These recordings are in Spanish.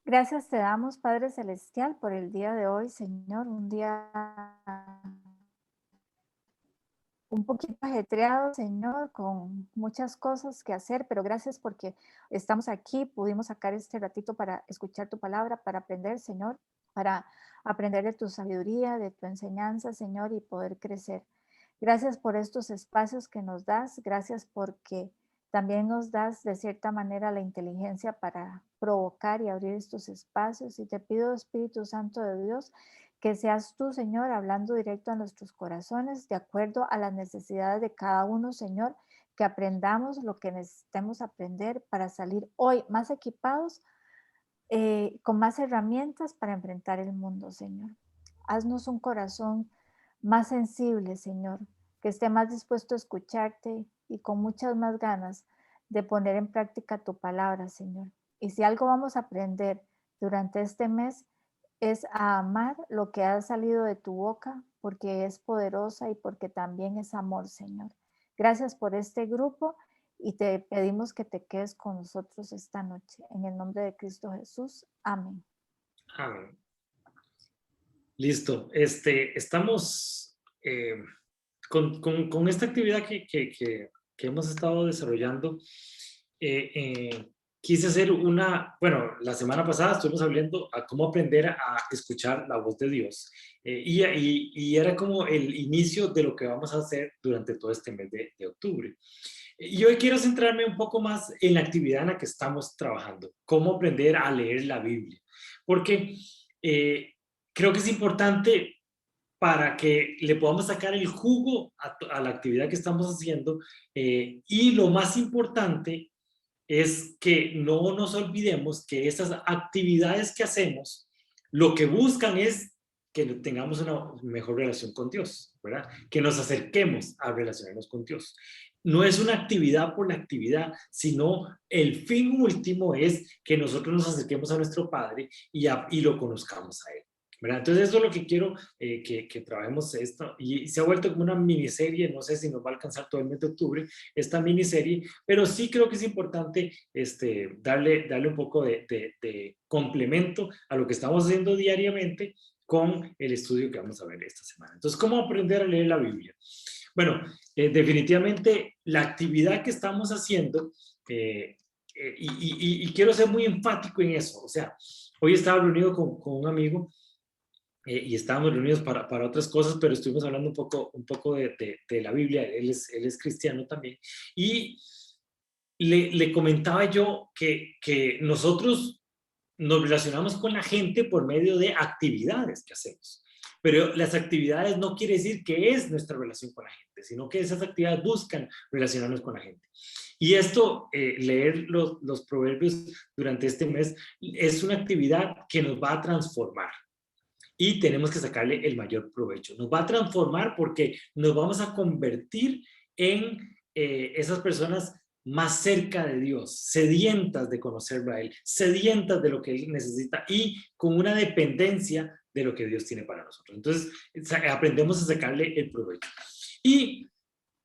Gracias te damos, Padre Celestial, por el día de hoy, Señor, un día un poquito ajetreado, Señor, con muchas cosas que hacer, pero gracias porque estamos aquí, pudimos sacar este ratito para escuchar tu palabra, para aprender, Señor, para aprender de tu sabiduría, de tu enseñanza, Señor, y poder crecer. Gracias por estos espacios que nos das, gracias porque también nos das de cierta manera la inteligencia para provocar y abrir estos espacios. Y te pido, Espíritu Santo de Dios, que seas tú, Señor, hablando directo a nuestros corazones, de acuerdo a las necesidades de cada uno, Señor, que aprendamos lo que necesitemos aprender para salir hoy más equipados, con más herramientas para enfrentar el mundo, Señor. Haznos un corazón más sensible, Señor, que esté más dispuesto a escucharte y con muchas más ganas de poner en práctica tu palabra, Señor. Y si algo vamos a aprender durante este mes, es a amar lo que ha salido de tu boca, porque es poderosa y porque también es amor, Señor. Gracias por este grupo y te pedimos que te quedes con nosotros esta noche. En el nombre de Cristo Jesús. Amén. Amén. Listo. Estamos con esta actividad que hemos estado desarrollando. eh, eh, Quise hacer bueno, la semana pasada estuvimos hablando a cómo aprender a escuchar la voz de Dios. Y era como el inicio de lo que vamos a hacer durante todo este mes de octubre. Y hoy quiero centrarme un poco más en la actividad en la que estamos trabajando, cómo aprender a leer la Biblia. Porque eh, creo que es importante para que le podamos sacar el jugo a la actividad que estamos haciendo. Y lo más importante es que no nos olvidemos que esas actividades que hacemos, lo que buscan es que tengamos una mejor relación con Dios, ¿verdad? Que nos acerquemos a relacionarnos con Dios. No es una actividad por la actividad, sino el fin último es que nosotros nos acerquemos a nuestro Padre y lo conozcamos a Él, ¿verdad? Entonces eso es lo que quiero, que trabajemos esto, y se ha vuelto como una miniserie. No sé si nos va a alcanzar todo el mes de octubre esta miniserie, pero sí creo que es importante darle un poco de complemento a lo que estamos haciendo diariamente con el estudio que vamos a ver esta semana. Entonces, ¿cómo aprender a leer la Biblia? Bueno, definitivamente la actividad que estamos haciendo, y quiero ser muy enfático en eso. O sea, hoy estaba reunido con un amigo, y estábamos reunidos para otras cosas, pero estuvimos hablando un poco de la Biblia. Él es cristiano también. Y le comentaba yo que nosotros nos relacionamos con la gente por medio de actividades que hacemos. Pero las actividades no quiere decir que es nuestra relación con la gente, sino que esas actividades buscan relacionarnos con la gente. Y esto, leer los proverbios durante este mes, es una actividad que nos va a transformar y tenemos que sacarle el mayor provecho. Nos va a transformar porque nos vamos a convertir en esas personas más cerca de Dios, sedientas de conocerlo a Él, sedientas de lo que Él necesita y con una dependencia de lo que Dios tiene para nosotros. Entonces, aprendemos a sacarle el provecho. Y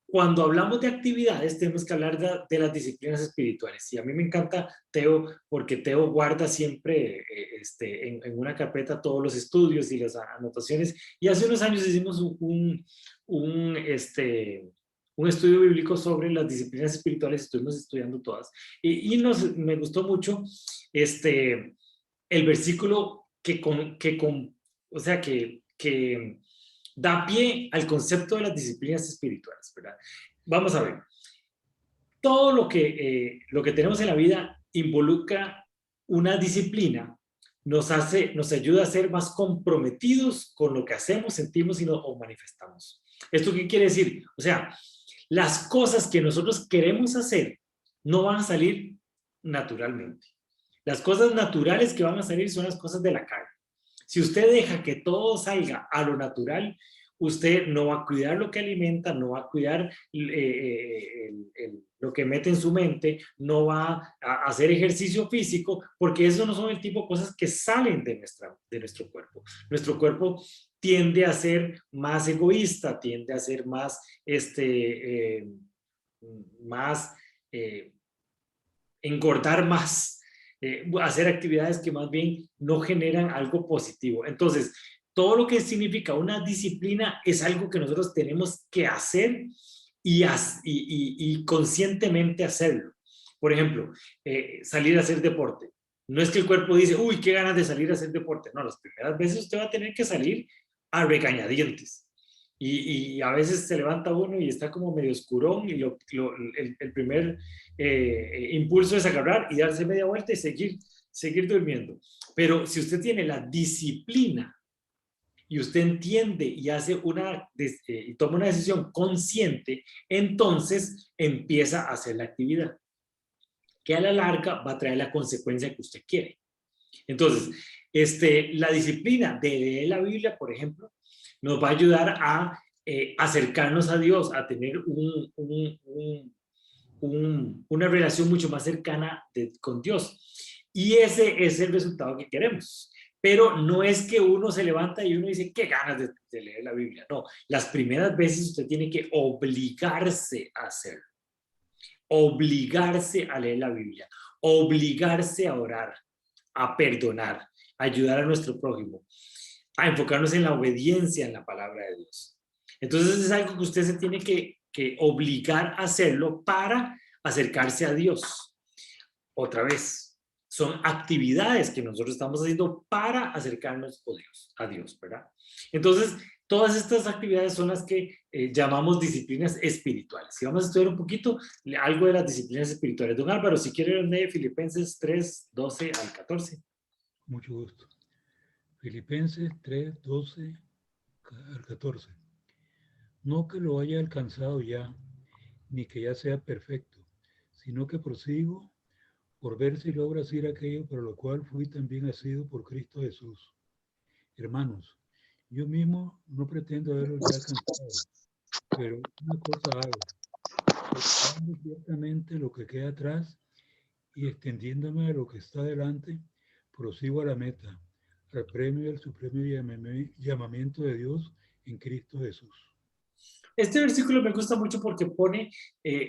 cuando hablamos de actividades, tenemos que hablar de las disciplinas espirituales. Y a mí me encanta Teo, porque Teo guarda siempre, en una carpeta, todos los estudios y las anotaciones. Y hace unos años hicimos un, este, un estudio bíblico sobre las disciplinas espirituales. Estuvimos estudiando todas. Me gustó mucho el versículo o sea, que da pie al concepto de las disciplinas espirituales, ¿verdad? Vamos a ver. Todo lo que tenemos en la vida involucra una disciplina. Nos ayuda a ser más comprometidos con lo que hacemos, sentimos o manifestamos. ¿Esto qué quiere decir? O sea, las cosas que nosotros queremos hacer no van a salir naturalmente. Las cosas naturales que van a salir son las cosas de la carne. Si usted deja que todo salga a lo natural, usted no va a cuidar lo que alimenta, no va a cuidar lo que mete en su mente, no va a hacer ejercicio físico, porque eso no son el tipo de cosas que salen de nuestro cuerpo. Nuestro cuerpo tiende a ser más egoísta, tiende a ser más, más engordar más. hacer actividades que más bien no generan algo positivo. Entonces, todo lo que significa una disciplina es algo que nosotros tenemos que hacer y conscientemente hacerlo. Por ejemplo, salir a hacer deporte. No es que el cuerpo dice, uy, qué ganas de salir a hacer deporte. No, las primeras veces usted va a tener que salir a regañadientes. Y a veces se levanta uno y está como medio oscurón y el primer impulso es agarrar y darse media vuelta y seguir durmiendo. Pero si usted tiene la disciplina y usted entiende y hace y toma una decisión consciente, entonces empieza a hacer la actividad, que a la larga va a traer la consecuencia que usted quiere. Entonces, la disciplina de leer la Biblia, por ejemplo, nos va a ayudar a acercarnos a Dios, a tener una relación mucho más cercana con Dios. Y ese es el resultado que queremos. Pero no es que uno se levanta y uno dice, qué ganas de leer la Biblia. No, las primeras veces usted tiene que obligarse a hacerlo. Obligarse a leer la Biblia. Obligarse a orar, a perdonar, a ayudar a nuestro prójimo, a enfocarnos en la obediencia en la palabra de Dios. Entonces es algo que usted se tiene que obligar a hacerlo para acercarse a Dios. Otra vez, son actividades que nosotros estamos haciendo para acercarnos a Dios, ¿verdad? Entonces, todas estas actividades son las que llamamos disciplinas espirituales. Y vamos a estudiar un poquito algo de las disciplinas espirituales. Don Álvaro, si quiere leer Filipenses 3, 12 al 14. Mucho gusto. Filipenses 3, 12 al 14. No que lo haya alcanzado ya, ni que ya sea perfecto, sino que prosigo por ver si logro hacer aquello para lo cual fui también asido por Cristo Jesús. Hermanos, yo mismo no pretendo haberlo ya alcanzado, pero una cosa hago, olvidando ciertamente lo que queda atrás y extendiéndome a lo que está delante, prosigo a la meta, al premio del supremo llamamiento de Dios en Cristo Jesús. Este versículo me gusta mucho porque pone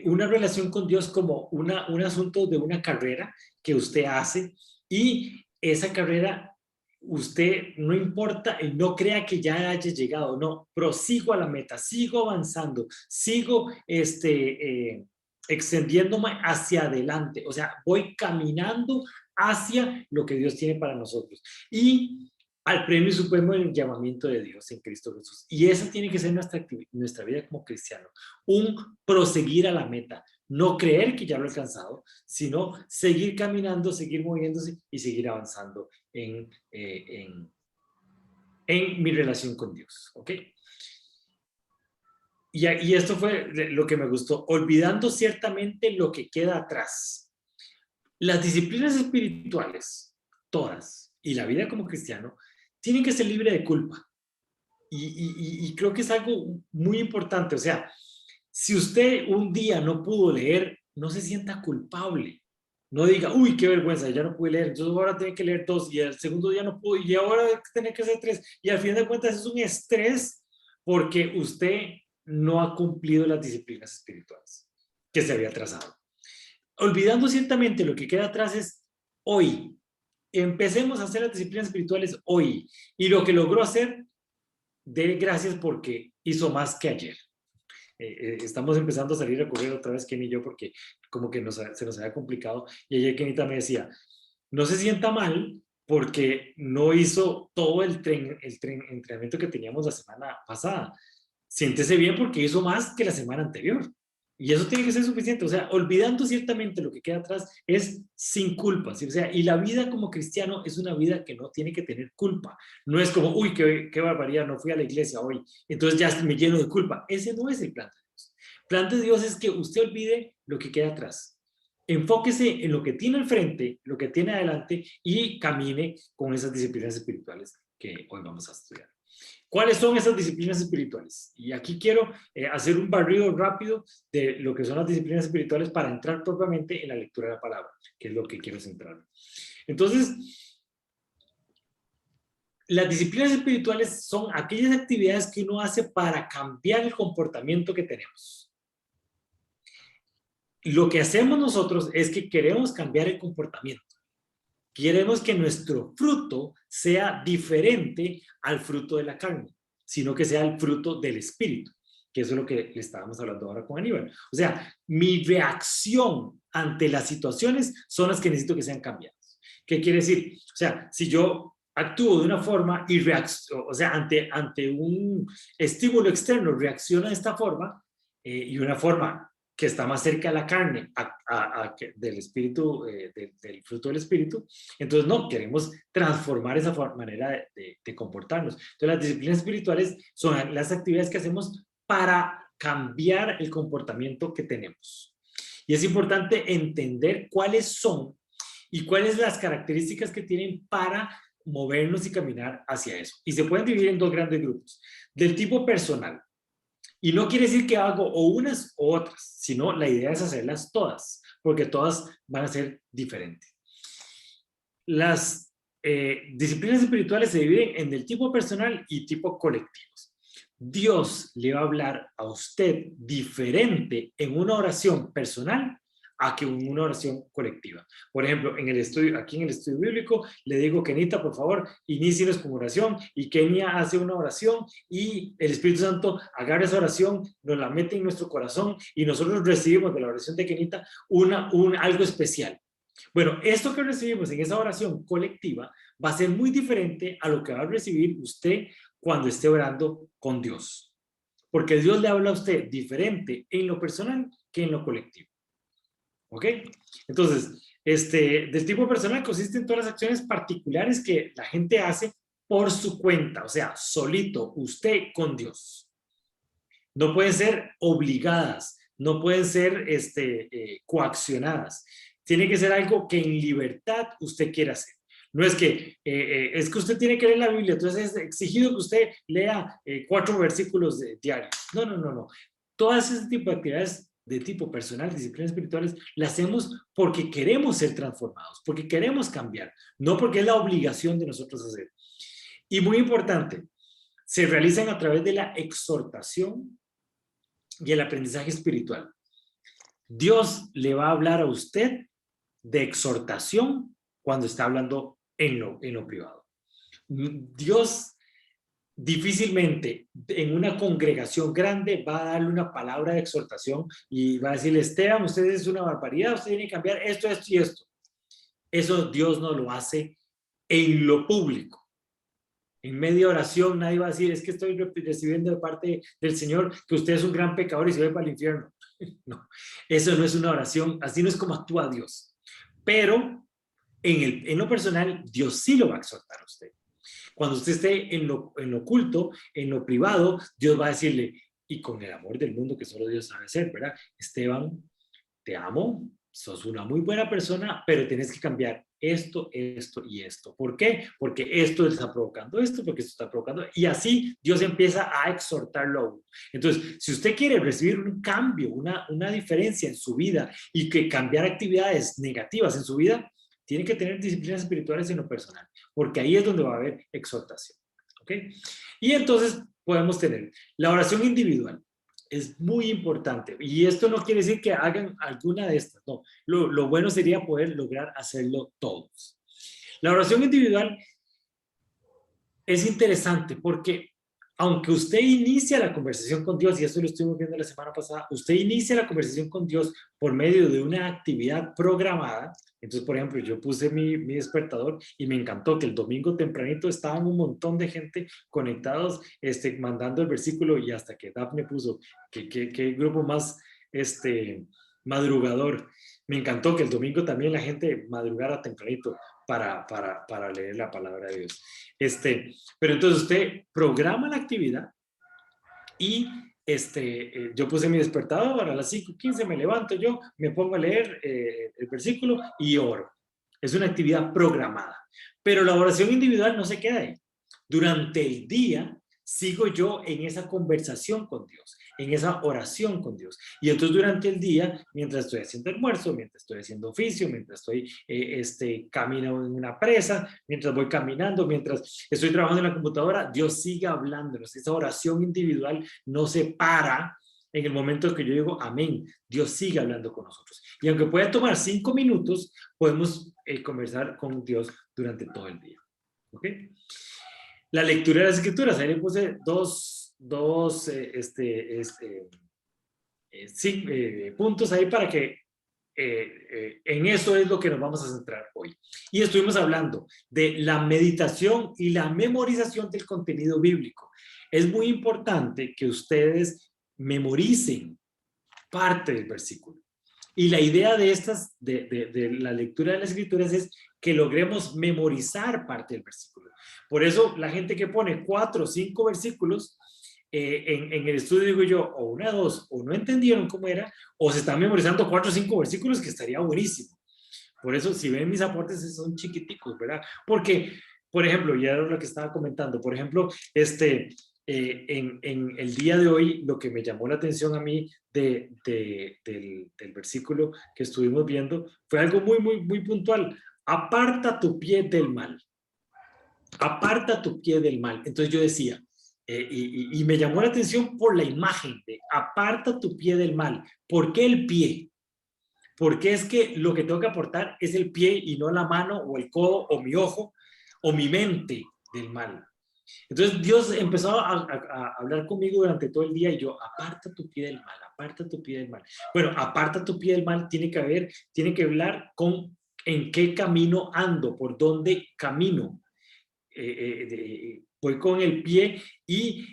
una relación con Dios como un asunto de una carrera que usted hace, y esa carrera usted no importa y no crea que ya haya llegado, no, prosigo a la meta, sigo avanzando, sigo extendiéndome hacia adelante, o sea, voy caminando hacia lo que Dios tiene para nosotros y al premio supremo del llamamiento de Dios en Cristo Jesús. Y esa tiene que ser nuestra vida como cristiano, un proseguir a la meta, no creer que ya lo he alcanzado, sino seguir caminando, seguir moviéndose y seguir avanzando en mi relación con Dios, ¿ok? Y esto fue lo que me gustó, olvidando ciertamente lo que queda atrás. Las disciplinas espirituales, todas, y la vida como cristiano, tienen que ser libre de culpa. Y creo que es algo muy importante. O sea, si usted un día no pudo leer, no se sienta culpable. No diga, uy, qué vergüenza, ya no pude leer, entonces ahora tengo que leer 2 y el segundo día no pude y ahora tengo que hacer 3. Y al fin de cuentas es un estrés porque usted no ha cumplido las disciplinas espirituales que se había trazado. Olvidando ciertamente lo que queda atrás es hoy. Empecemos a hacer las disciplinas espirituales hoy. Y lo que logró hacer, dé gracias porque hizo más que ayer. Estamos empezando a salir a correr otra vez, Kenny y yo, porque como que se nos había complicado. Y ayer Kenita me decía, no se sienta mal porque no hizo todo el entrenamiento que teníamos la semana pasada. Siéntese bien porque hizo más que la semana anterior. Y eso tiene que ser suficiente. O sea, olvidando ciertamente lo que queda atrás es sin culpa. ¿Sí? O sea, y la vida como cristiano es una vida que no tiene que tener culpa. No es como, uy, qué barbaridad, no fui a la iglesia hoy, entonces ya me lleno de culpa. Ese no es el plan de Dios. El plan de Dios es que usted olvide lo que queda atrás. Enfóquese en lo que tiene al frente, lo que tiene adelante y camine con esas disciplinas espirituales que hoy vamos a estudiar. ¿Cuáles son esas disciplinas espirituales? Y aquí quiero hacer un barrido rápido de lo que son las disciplinas espirituales para entrar propiamente en la lectura de la palabra, que es lo que quiero centrarme. Entonces, las disciplinas espirituales son aquellas actividades que uno hace para cambiar el comportamiento que tenemos. Lo que hacemos nosotros es que queremos cambiar el comportamiento. queremos que nuestro fruto sea diferente al fruto de la carne, sino que sea el fruto del Espíritu, que eso es lo que le estábamos hablando ahora con Aníbal. O sea, mi reacción ante las situaciones son las que necesito que sean cambiadas. ¿Qué quiere decir? O sea, si yo actúo de una forma y ante un estímulo externo reacciono de esta forma, y una forma que está más cerca de la carne del espíritu, del fruto del espíritu, entonces no, queremos transformar esa manera de comportarnos. Entonces las disciplinas espirituales son las actividades que hacemos para cambiar el comportamiento que tenemos. Y es importante entender cuáles son y cuáles las características que tienen para movernos y caminar hacia eso. Y se pueden dividir en dos grandes grupos. Del tipo personal. Y no quiere decir que hago o unas o otras, sino la idea es hacerlas todas, porque todas van a ser diferentes. Las disciplinas espirituales se dividen en el tipo personal y tipo colectivos. Dios le va a hablar a usted diferente en una oración personal a que en una oración colectiva. Por ejemplo, aquí en el estudio bíblico, le digo, Kenita, por favor, inícienos con oración, y Kenia hace una oración, y el Espíritu Santo agarra esa oración, nos la mete en nuestro corazón, y nosotros recibimos de la oración de Kenita algo especial. Bueno, esto que recibimos en esa oración colectiva va a ser muy diferente a lo que va a recibir usted cuando esté orando con Dios. Porque Dios le habla a usted diferente en lo personal que en lo colectivo. ¿Ok? Entonces, del tipo personal consiste en todas las acciones particulares que la gente hace por su cuenta, o sea, solito, usted con Dios. No pueden ser obligadas, no pueden ser coaccionadas. Tiene que ser algo que en libertad usted quiera hacer. No es que, es que usted tiene que leer la Biblia, entonces es exigido que usted lea 4 versículos diarios. No, no, no, no. Todas ese tipo de actividades de tipo personal, disciplinas espirituales, las hacemos porque queremos ser transformados, porque queremos cambiar, no porque es la obligación de nosotros hacer. Y muy importante, se realizan a través de la exhortación y el aprendizaje espiritual. Dios le va a hablar a usted de exhortación cuando está hablando en lo privado. Dios difícilmente en una congregación grande va a darle una palabra de exhortación y va a decirle, Esteban, usted es una barbaridad, usted tiene que cambiar esto, esto y esto. Eso Dios no lo hace en lo público. En media oración nadie va a decir, es que estoy recibiendo de parte del Señor que usted es un gran pecador y se va para el infierno. No, eso no es una oración, así no es como actúa Dios. Pero en lo personal, Dios sí lo va a exhortar a usted. Cuando usted esté en lo oculto, en lo privado, Dios va a decirle, y con el amor del mundo que solo Dios sabe hacer, ¿verdad? Esteban, te amo, sos una muy buena persona, pero tienes que cambiar esto, esto y esto. ¿Por qué? Porque esto está provocando esto, porque esto está provocando, y así Dios empieza a exhortarlo a uno. Entonces, si usted quiere recibir un cambio, una diferencia en su vida y que cambiar actividades negativas en su vida, tiene que tener disciplinas espirituales en lo personal, porque ahí es donde va a haber exhortación. ¿Ok? Y entonces podemos tener la oración individual. Es muy importante. Y esto no quiere decir que hagan alguna de estas. No. Lo bueno sería poder lograr hacerlo todos. La oración individual es interesante porque aunque usted inicia la conversación con Dios, y esto lo estuvimos viendo la semana pasada, usted inicia la conversación con Dios por medio de una actividad programada. Entonces, por ejemplo, yo puse mi despertador y me encantó que el domingo tempranito estaban un montón de gente conectados, mandando el versículo, y hasta que Daphne puso, qué grupo más madrugador. Me encantó que el domingo también la gente madrugara tempranito para leer la palabra de Dios. Pero entonces usted programa la actividad y yo puse mi despertador a las 5:15, me levanto yo, me pongo a leer el versículo y oro. Es una actividad programada. Pero la oración individual no se queda ahí. Durante el día sigo yo en esa conversación con Dios, en esa oración con Dios. Y entonces durante el día, mientras estoy haciendo almuerzo, mientras estoy haciendo oficio, mientras estoy caminando en una presa, mientras voy caminando, mientras estoy trabajando en la computadora, Dios sigue hablándonos. Esa oración individual no se para en el momento que yo digo amén, Dios sigue hablando con nosotros. Y aunque pueda tomar 5 minutos, podemos conversar con Dios durante todo el día. ¿Ok? La lectura de las escrituras, ahí le puse dos puntos ahí para que en eso es lo que nos vamos a centrar hoy. Y estuvimos hablando de la meditación y la memorización del contenido bíblico. Es muy importante que ustedes memoricen parte del versículo. Y la idea de la lectura de las escrituras es que logremos memorizar parte del versículo. Por eso la gente que pone 4 o 5 versículos, en el estudio digo yo, o 1 o 2, o no entendieron cómo era, o se están memorizando 4 o 5 versículos, que estaría buenísimo. Por eso, si ven mis aportes, son chiquiticos, ¿verdad? Porque, por ejemplo, ya era lo que estaba comentando, por ejemplo, en el día de hoy, lo que me llamó la atención a mí del versículo que estuvimos viendo fue algo muy, muy, muy puntual. Aparta tu pie del mal. Aparta tu pie del mal. Entonces yo decía, y me llamó la atención por la imagen de aparta tu pie del mal. ¿Por qué el pie? Porque es que lo que tengo que aportar es el pie y no la mano o el codo o mi ojo o mi mente del mal. Entonces Dios empezó a hablar conmigo durante todo el día y yo, aparta tu pie del mal, aparta tu pie del mal. Bueno, aparta tu pie del mal tiene que hablar con en qué camino ando, por dónde camino. Voy con el pie y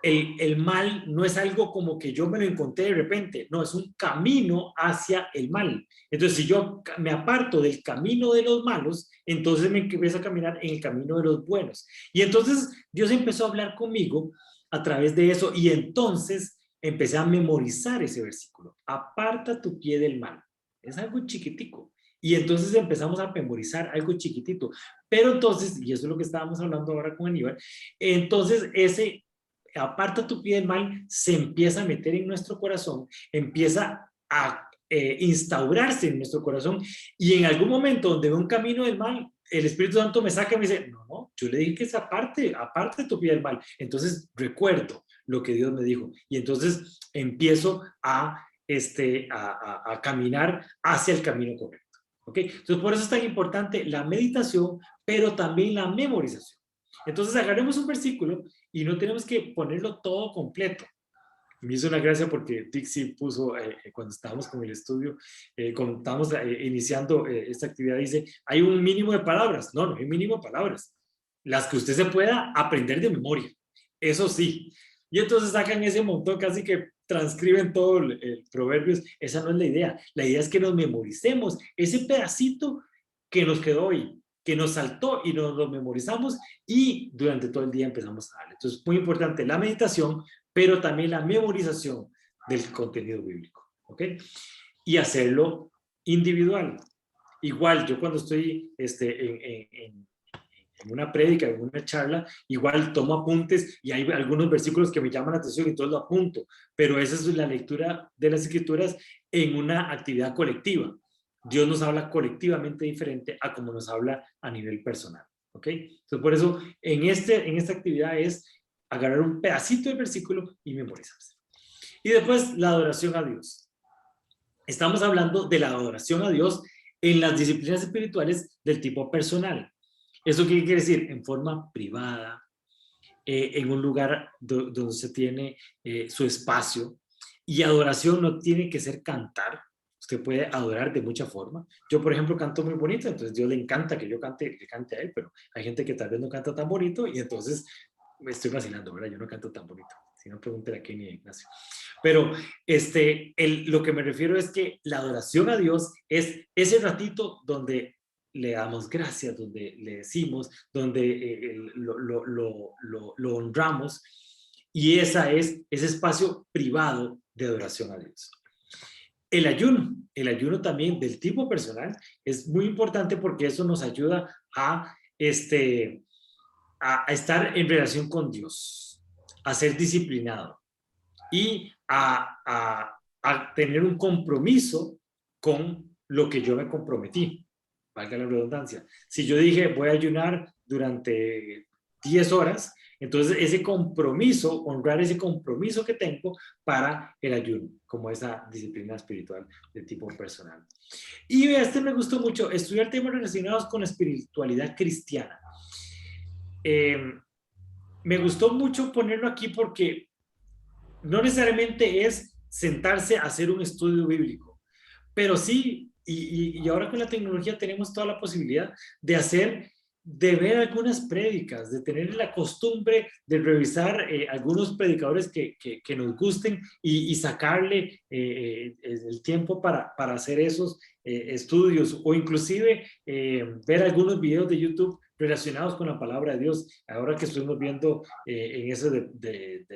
el mal no es algo como que yo me lo encontré de repente, no, es un camino hacia el mal. Entonces, si yo me aparto del camino de los malos, entonces me empiezo a caminar en el camino de los buenos. Y entonces Dios empezó a hablar conmigo a través de eso y entonces empecé a memorizar ese versículo. Aparta tu pie del mal. Es algo chiquitico. Y entonces empezamos a memorizar algo chiquitito. Pero entonces, y eso es lo que estábamos hablando ahora con Aníbal, entonces ese aparta tu pie del mal se empieza a meter en nuestro corazón, empieza a instaurarse en nuestro corazón y en algún momento donde veo un camino del mal, el Espíritu Santo me saca y me dice, no, yo le dije que es aparte tu pie del mal. Entonces recuerdo lo que Dios me dijo y entonces empiezo a caminar hacia el camino correcto. ¿Okay? Entonces por eso es tan importante la meditación, pero también la memorización. Entonces agarremos un versículo y no tenemos que ponerlo todo completo. Me hizo una gracia porque Dixie puso, cuando estábamos con el estudio, cuando estábamos iniciando esta actividad, dice, hay un mínimo de palabras. No, no hay mínimo de palabras. Las que usted se pueda aprender de memoria. Eso sí. Y entonces sacan ese montón, casi que transcriben todo el Proverbios. Esa no es la idea. La idea es que nos memoricemos ese pedacito que nos quedó hoy, que nos saltó y nos lo memorizamos y durante todo el día empezamos a darle. Entonces, muy importante la meditación, pero también la memorización del contenido bíblico, ¿ok? Y hacerlo individual. Igual, yo cuando estoy en una prédica, en una charla, igual tomo apuntes y hay algunos versículos que me llaman la atención y entonces lo apunto, pero esa es la lectura de las escrituras en una actividad colectiva. Dios nos habla colectivamente diferente a como nos habla a nivel personal, ¿ok? Entonces, por eso, en esta actividad es agarrar un pedacito del versículo y memorizarse. Y después, la adoración a Dios. Estamos hablando de la adoración a Dios en las disciplinas espirituales del tipo personal. ¿Eso qué quiere decir? En forma privada, en un lugar donde se tiene su espacio. Y adoración no tiene que ser cantar. Usted puede adorar de mucha forma. Yo, por ejemplo, canto muy bonito, entonces Dios le encanta que yo le cante a él, pero hay gente que tal vez no canta tan bonito y entonces me estoy vacilando, ¿verdad? Yo no canto tan bonito. Si no, pregúntele a Kenny y a Ignacio. Pero lo que me refiero es que la adoración a Dios es ese ratito donde le damos gracias, donde le decimos, donde lo honramos, y ese espacio privado de adoración a Dios. El ayuno también del tipo personal es muy importante porque eso nos ayuda a estar en relación con Dios, a ser disciplinado y a tener un compromiso con lo que yo me comprometí, valga la redundancia. Si yo dije voy a ayunar durante 10 horas. Entonces, ese compromiso, honrar ese compromiso que tengo para el ayuno, como esa disciplina espiritual de tipo personal. Y me gustó mucho, estudiar temas relacionados con la espiritualidad cristiana. Me gustó mucho ponerlo aquí porque no necesariamente es sentarse a hacer un estudio bíblico, pero sí, y ahora con la tecnología tenemos toda la posibilidad de ver algunas prédicas, de tener la costumbre de revisar algunos predicadores que nos gusten y sacarle el tiempo para hacer esos estudios, o inclusive ver algunos videos de YouTube relacionados con la palabra de Dios. Ahora que estuvimos viendo en eso de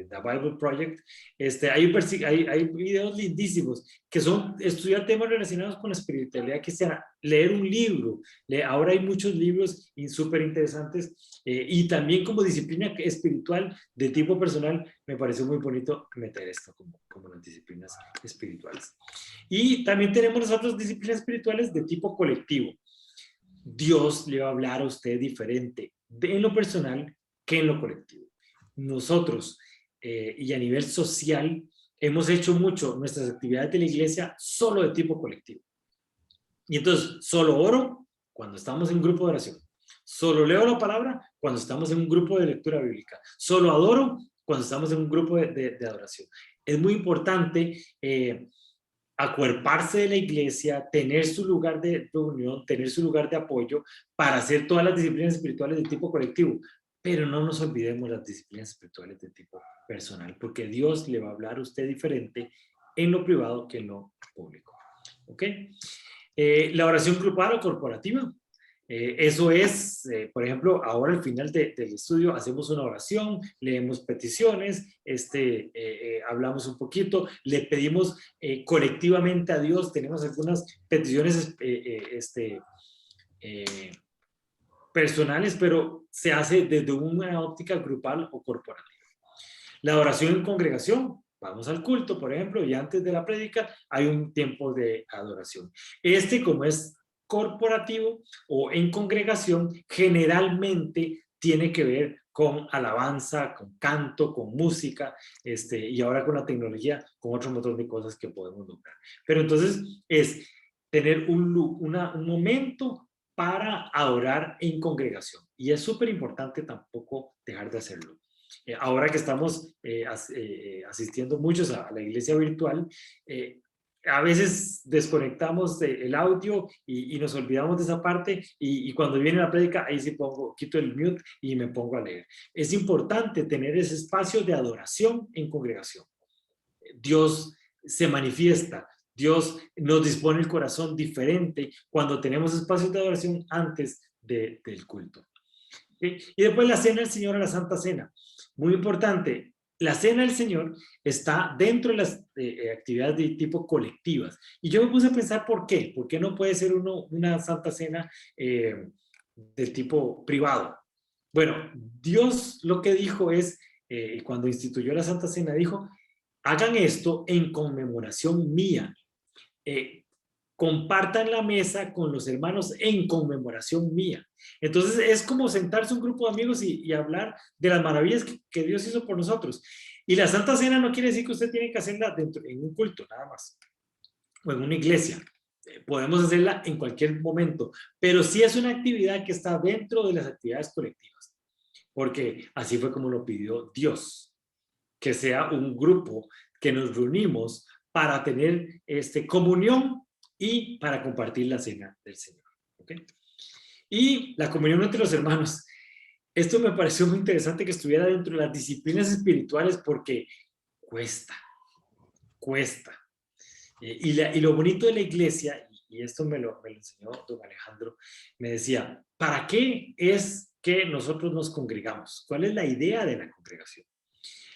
The Bible Project, hay videos lindísimos que son estudiar temas relacionados con la espiritualidad cristiana, leer un libro. Ahora hay muchos libros súper interesantes, y también como disciplina espiritual de tipo personal, me pareció muy bonito meter esto como las disciplinas espirituales. Y también tenemos las otras disciplinas espirituales de tipo colectivo. Dios le va a hablar a usted diferente en lo personal que en lo colectivo. Nosotros, y a nivel social, hemos hecho mucho nuestras actividades de la iglesia solo de tipo colectivo. Y entonces, solo oro cuando estamos en un grupo de oración. Solo leo la palabra cuando estamos en un grupo de lectura bíblica. Solo adoro cuando estamos en un grupo de adoración. Es muy importante acuerparse de la iglesia, tener su lugar de reunión, tener su lugar de apoyo para hacer todas las disciplinas espirituales de tipo colectivo. Pero no nos olvidemos las disciplinas espirituales de tipo personal, porque Dios le va a hablar a usted diferente en lo privado que en lo público. ¿Ok? La oración grupal o corporativa. Eso es, por ejemplo, ahora al final del estudio hacemos una oración, leemos peticiones, hablamos un poquito, le pedimos colectivamente a Dios, tenemos algunas peticiones personales, pero se hace desde una óptica grupal o corporativa. La oración en congregación. Vamos al culto, por ejemplo, y antes de la prédica hay un tiempo de adoración. Como es corporativo o en congregación, generalmente tiene que ver con alabanza, con canto, con música, y ahora con la tecnología, con otro montón de cosas que podemos lograr. Pero entonces es tener un momento para adorar en congregación. Y es súper importante tampoco dejar de hacerlo. Ahora que estamos asistiendo muchos a la iglesia virtual, a veces desconectamos el audio y nos olvidamos de esa parte, y cuando viene la prédica, ahí sí quito el mute y me pongo a leer. Es importante tener ese espacio de adoración en congregación. Dios se manifiesta, Dios nos dispone el corazón diferente cuando tenemos espacios de adoración antes del culto. Y después la cena del Señor, a la Santa Cena. Muy importante, la cena del Señor está dentro de las actividades de tipo colectivas. Y yo me puse a pensar ¿por qué? ¿Por qué no puede ser una Santa Cena del tipo privado? Bueno, Dios lo que dijo es, cuando instituyó la Santa Cena, dijo, hagan esto en conmemoración mía. Compartan la mesa con los hermanos en conmemoración mía. Entonces es como sentarse un grupo de amigos y hablar de las maravillas que Dios hizo por nosotros. Y la Santa Cena no quiere decir que usted tiene que hacerla en un culto nada más, o en una iglesia. Podemos hacerla en cualquier momento, pero sí es una actividad que está dentro de las actividades colectivas, porque así fue como lo pidió Dios, que sea un grupo que nos reunimos para tener comunión y para compartir la cena del Señor. ¿Okay? Y la comunión entre los hermanos. Esto me pareció muy interesante que estuviera dentro de las disciplinas espirituales porque cuesta. Y lo bonito de la iglesia, y esto me lo enseñó don Alejandro, me decía, ¿para qué es que nosotros nos congregamos? ¿Cuál es la idea de la congregación?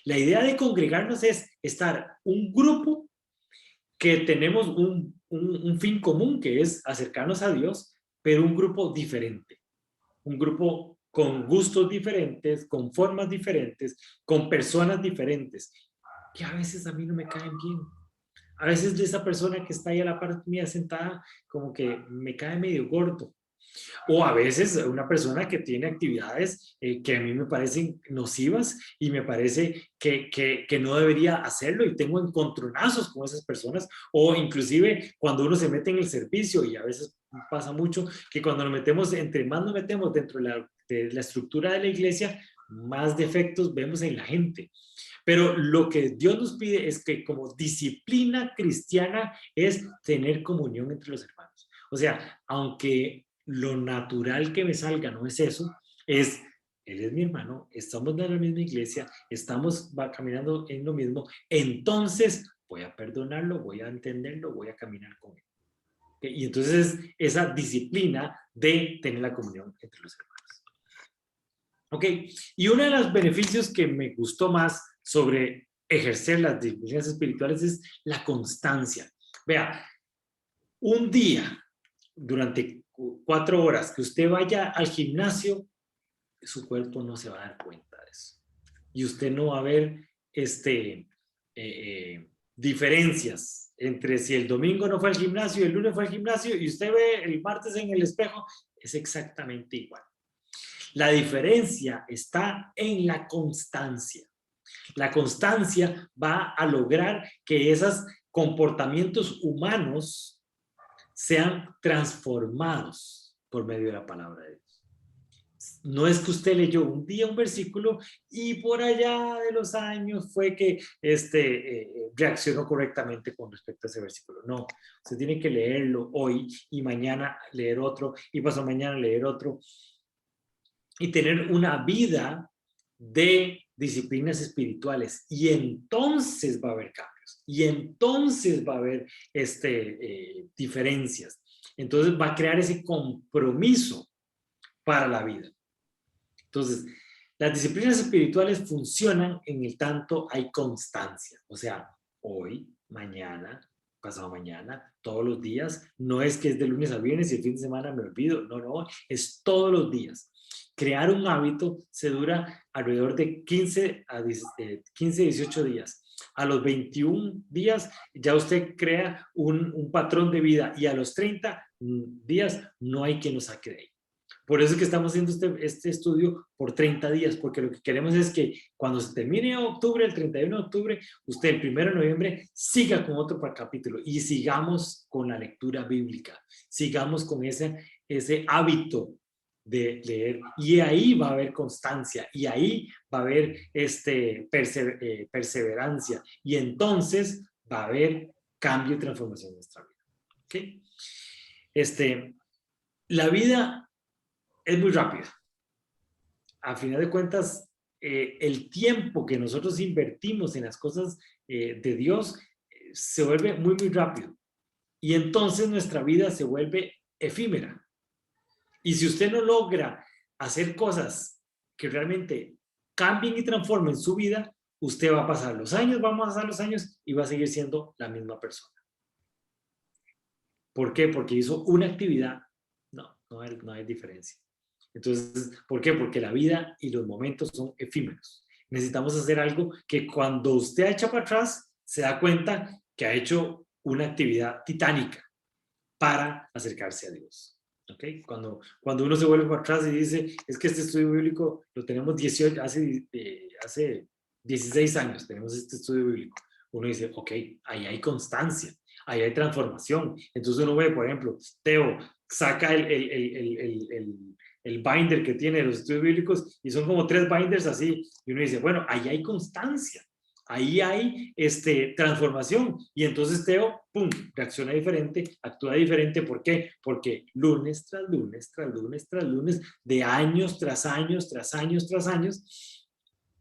La idea de congregarnos es estar un grupo que tenemos un fin común, que es acercarnos a Dios, pero un grupo diferente, un grupo con gustos diferentes, con formas diferentes, con personas diferentes, que a veces a mí no me caen bien. A veces de esa persona que está ahí a la parte mía sentada, como que me cae medio gordo. O a veces una persona que tiene actividades que a mí me parecen nocivas y me parece que no debería hacerlo y tengo encontronazos con esas personas, o inclusive cuando uno se mete en el servicio, y a veces pasa mucho que cuando nos metemos, entre más nos metemos dentro de la estructura de la iglesia, más defectos vemos en la gente. Pero lo que Dios nos pide es que como disciplina cristiana es tener comunión entre los hermanos. O sea, aunque lo natural que me salga no es eso, es, él es mi hermano, estamos en la misma iglesia, estamos caminando en lo mismo, entonces voy a perdonarlo, voy a entenderlo, voy a caminar con él. ¿Okay? Y entonces esa disciplina de tener la comunión entre los hermanos. Ok, y uno de los beneficios que me gustó más sobre ejercer las disciplinas espirituales es la constancia. Vea, un día, durante 4 horas, que usted vaya al gimnasio, su cuerpo no se va a dar cuenta de eso. Y usted no va a ver diferencias entre si el domingo no fue al gimnasio y el lunes fue al gimnasio y usted ve el martes en el espejo, es exactamente igual. La diferencia está en la constancia. La constancia va a lograr que esos comportamientos humanos sean transformados por medio de la palabra de Dios. No es que usted leyó un día un versículo y por allá de los años fue que reaccionó correctamente con respecto a ese versículo. No, usted tiene que leerlo hoy y mañana leer otro y pasado mañana leer otro y tener una vida de disciplinas espirituales, y entonces va a haber cambios y entonces va a haber diferencias. Entonces va a crear ese compromiso para la vida. Entonces, las disciplinas espirituales funcionan en el tanto hay constancia, o sea, hoy, mañana, pasado mañana, todos los días. No es que es de lunes a viernes y el fin de semana me olvido, no, es todos los días. Crear un hábito se dura alrededor de 15 a 18 días. A los 21 días ya usted crea un patrón de vida, y a los 30 días no hay quien lo saque de ahí. Por eso es que estamos haciendo este estudio por 30 días, porque lo que queremos es que cuando se termine octubre, el 31 de octubre, usted el 1 de noviembre siga con otro capítulo y sigamos con la lectura bíblica, sigamos con ese hábito de leer, y ahí va a haber constancia, y ahí va a haber perseverancia, y entonces va a haber cambio y transformación en nuestra vida. ¿Okay? La vida es muy rápida. A final de cuentas, el tiempo que nosotros invertimos en las cosas de Dios se vuelve muy, muy rápido. Y entonces nuestra vida se vuelve efímera. Y si usted no logra hacer cosas que realmente cambien y transformen su vida, usted va a pasar los años, vamos a pasar los años y va a seguir siendo la misma persona. ¿Por qué? Porque hizo una actividad. No hay diferencia. Entonces, ¿por qué? Porque la vida y los momentos son efímeros. Necesitamos hacer algo que cuando usted echa para atrás, se da cuenta que ha hecho una actividad titánica para acercarse a Dios. ¿Okay? Cuando uno se vuelve para atrás y dice, es que este estudio bíblico lo tenemos hace 16 años, tenemos este estudio bíblico. Uno dice, ok, ahí hay constancia, ahí hay transformación. Entonces uno ve, por ejemplo, Teo saca el binder que tiene los estudios bíblicos y son como 3 binders así, y uno dice, bueno, ahí hay constancia, ahí hay transformación, y entonces Teo, pum, reacciona diferente, actúa diferente. ¿Por qué? Porque lunes tras lunes, tras lunes, tras lunes, de años tras años, tras años, tras años,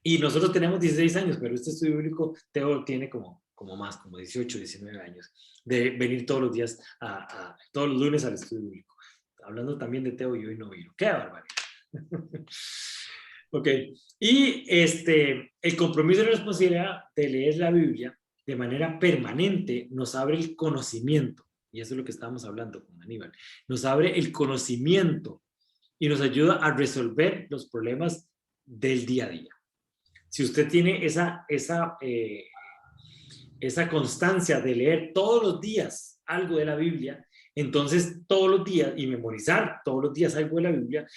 y nosotros tenemos 16 años, pero este estudio bíblico, Teo tiene como más, como 18, 19 años, de venir todos los días, todos los lunes al estudio bíblico. Hablando también de Teo y hoy no vino. ¡Qué barbaridad! Ok, y el compromiso y la responsabilidad de leer la Biblia de manera permanente nos abre el conocimiento, y eso es lo que estábamos hablando con Aníbal, nos abre el conocimiento y nos ayuda a resolver los problemas del día a día. Si usted tiene esa constancia de leer todos los días algo de la Biblia, Entonces, todos los días, y memorizar todos los días algo de la Biblia,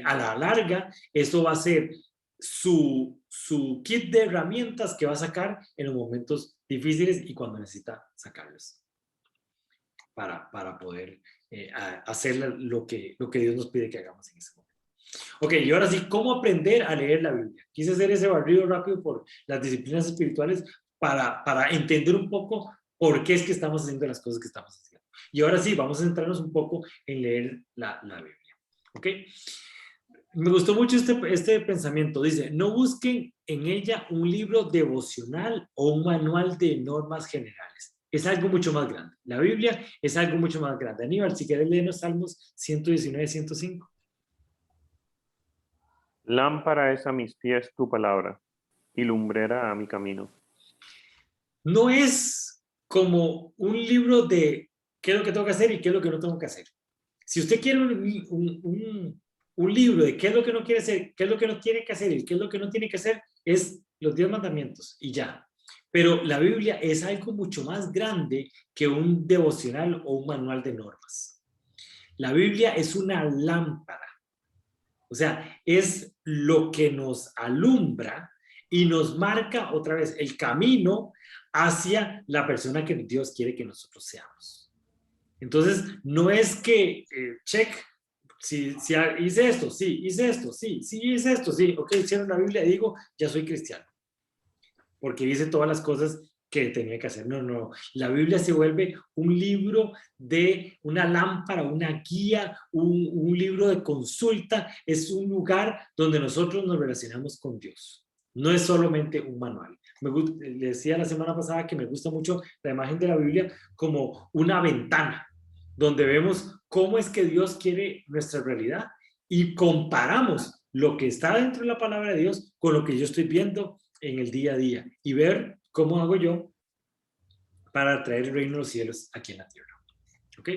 a la larga, eso va a ser su kit de herramientas que va a sacar en los momentos difíciles y cuando necesita sacarlos para poder hacer lo que Dios nos pide que hagamos en ese momento. Ok, y ahora sí, ¿cómo aprender a leer la Biblia? Quise hacer ese barrido rápido por las disciplinas espirituales para entender un poco por qué es que estamos haciendo las cosas que estamos haciendo. Y ahora sí, vamos a centrarnos un poco en leer la Biblia. ¿Ok? Me gustó mucho este pensamiento. Dice, no busquen en ella un libro devocional o un manual de normas generales. Es algo mucho más grande. La Biblia es algo mucho más grande. Aníbal, si quieres leernos Salmos 119, 105. Lámpara es a mis pies tu palabra, y lumbrera a mi camino. No es como un libro de qué es lo que tengo que hacer y qué es lo que no tengo que hacer. Si usted quiere un libro de qué es lo que no quiere hacer, qué es lo que no tiene que hacer y qué es lo que no tiene que hacer, es los 10 mandamientos y ya. Pero la Biblia es algo mucho más grande que un devocional o un manual de normas. La Biblia es una lámpara. O sea, es lo que nos alumbra y nos marca otra vez el camino hacia la persona que Dios quiere que nosotros seamos. Entonces, no es que, check, si hice esto, sí, hice esto, sí, hice esto, sí, ok, cierro la Biblia y digo, ya soy cristiano, porque hice todas las cosas que tenía que hacer. No, no, la Biblia se vuelve un libro de una lámpara, una guía, un libro de consulta, es un lugar donde nosotros nos relacionamos con Dios. No es solamente un manual. Le decía la semana pasada que me gusta mucho la imagen de la Biblia como una ventana, donde vemos cómo es que Dios quiere nuestra realidad y comparamos lo que está dentro de la palabra de Dios con lo que yo estoy viendo en el día a día y ver cómo hago yo para traer el reino de los cielos aquí en la tierra. ¿Ok?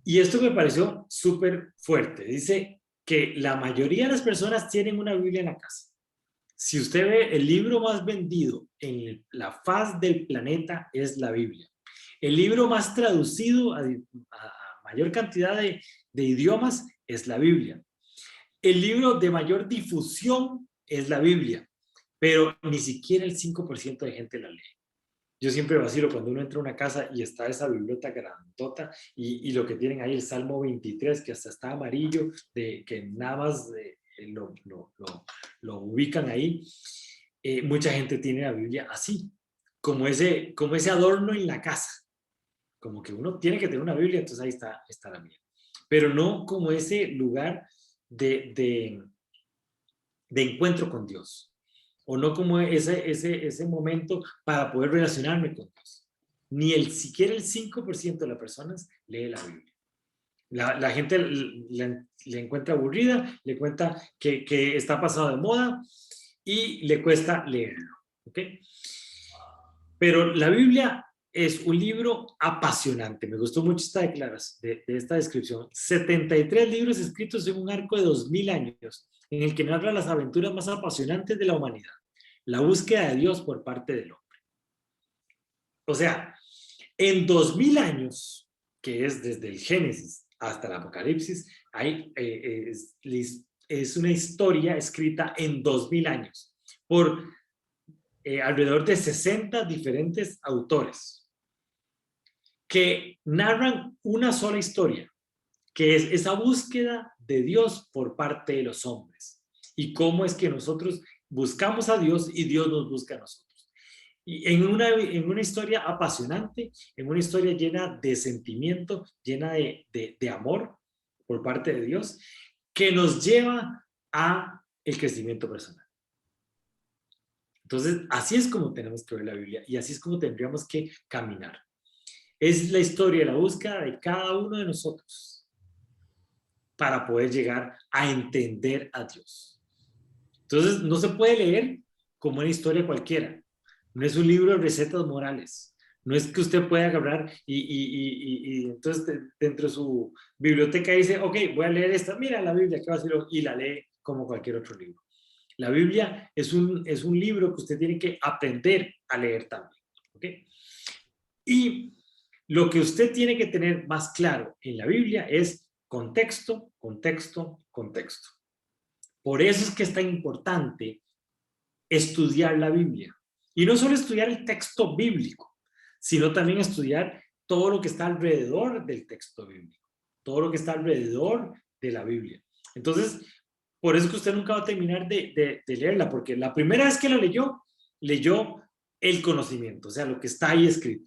Y esto me pareció súper fuerte. Dice que la mayoría de las personas tienen una Biblia en la casa. Si usted ve, el libro más vendido en la faz del planeta es la Biblia. El libro más traducido a mayor cantidad de idiomas es la Biblia. El libro de mayor difusión es la Biblia, pero ni siquiera el 5% de gente la lee. Yo siempre vacilo cuando uno entra a una casa y está esa biblioteca grandota y lo que tienen ahí, el Salmo 23, que hasta está amarillo, que nada más lo ubican ahí. Mucha gente tiene la Biblia así, como ese adorno en la casa. Como que uno tiene que tener una Biblia, entonces ahí está la mía. Pero no como ese lugar de encuentro con Dios. O no como ese momento para poder relacionarme con Dios. Ni siquiera el 5% de las personas lee la Biblia. La gente le encuentra aburrida, le cuenta que está pasado de moda y le cuesta leerlo. ¿Ok? Pero la Biblia es un libro apasionante. Me gustó mucho esta declaración, de esta descripción. 73 libros escritos en un arco de 2000 años, en el que narra las aventuras más apasionantes de la humanidad. La búsqueda de Dios por parte del hombre. O sea, en 2000 años, que es desde el Génesis hasta el Apocalipsis, es una historia escrita en 2000 años por alrededor de 60 diferentes autores que narran una sola historia, que es esa búsqueda de Dios por parte de los hombres y cómo es que nosotros buscamos a Dios y Dios nos busca a nosotros. Y en una historia apasionante, en una historia llena de sentimiento, llena de amor por parte de Dios, que nos lleva a el crecimiento personal. Entonces, así es como tenemos que ver la Biblia y así es como tendríamos que caminar. Es la historia, la búsqueda de cada uno de nosotros para poder llegar a entender a Dios. Entonces, no se puede leer como una historia cualquiera. No es un libro de recetas morales. No es que usted pueda agarrar y entonces dentro de su biblioteca dice, ok, voy a leer esta, mira la Biblia, ¿qué va a decir? Y la lee como cualquier otro libro. La Biblia es un libro que usted tiene que aprender a leer también. ¿Okay? Y lo que usted tiene que tener más claro en la Biblia es contexto, contexto, contexto. Por eso es que es tan importante estudiar la Biblia. Y no solo estudiar el texto bíblico, sino también estudiar todo lo que está alrededor del texto bíblico, todo lo que está alrededor de la Biblia. Entonces, por eso es que usted nunca va a terminar de leerla, porque la primera vez que la leyó el conocimiento, o sea, lo que está ahí escrito.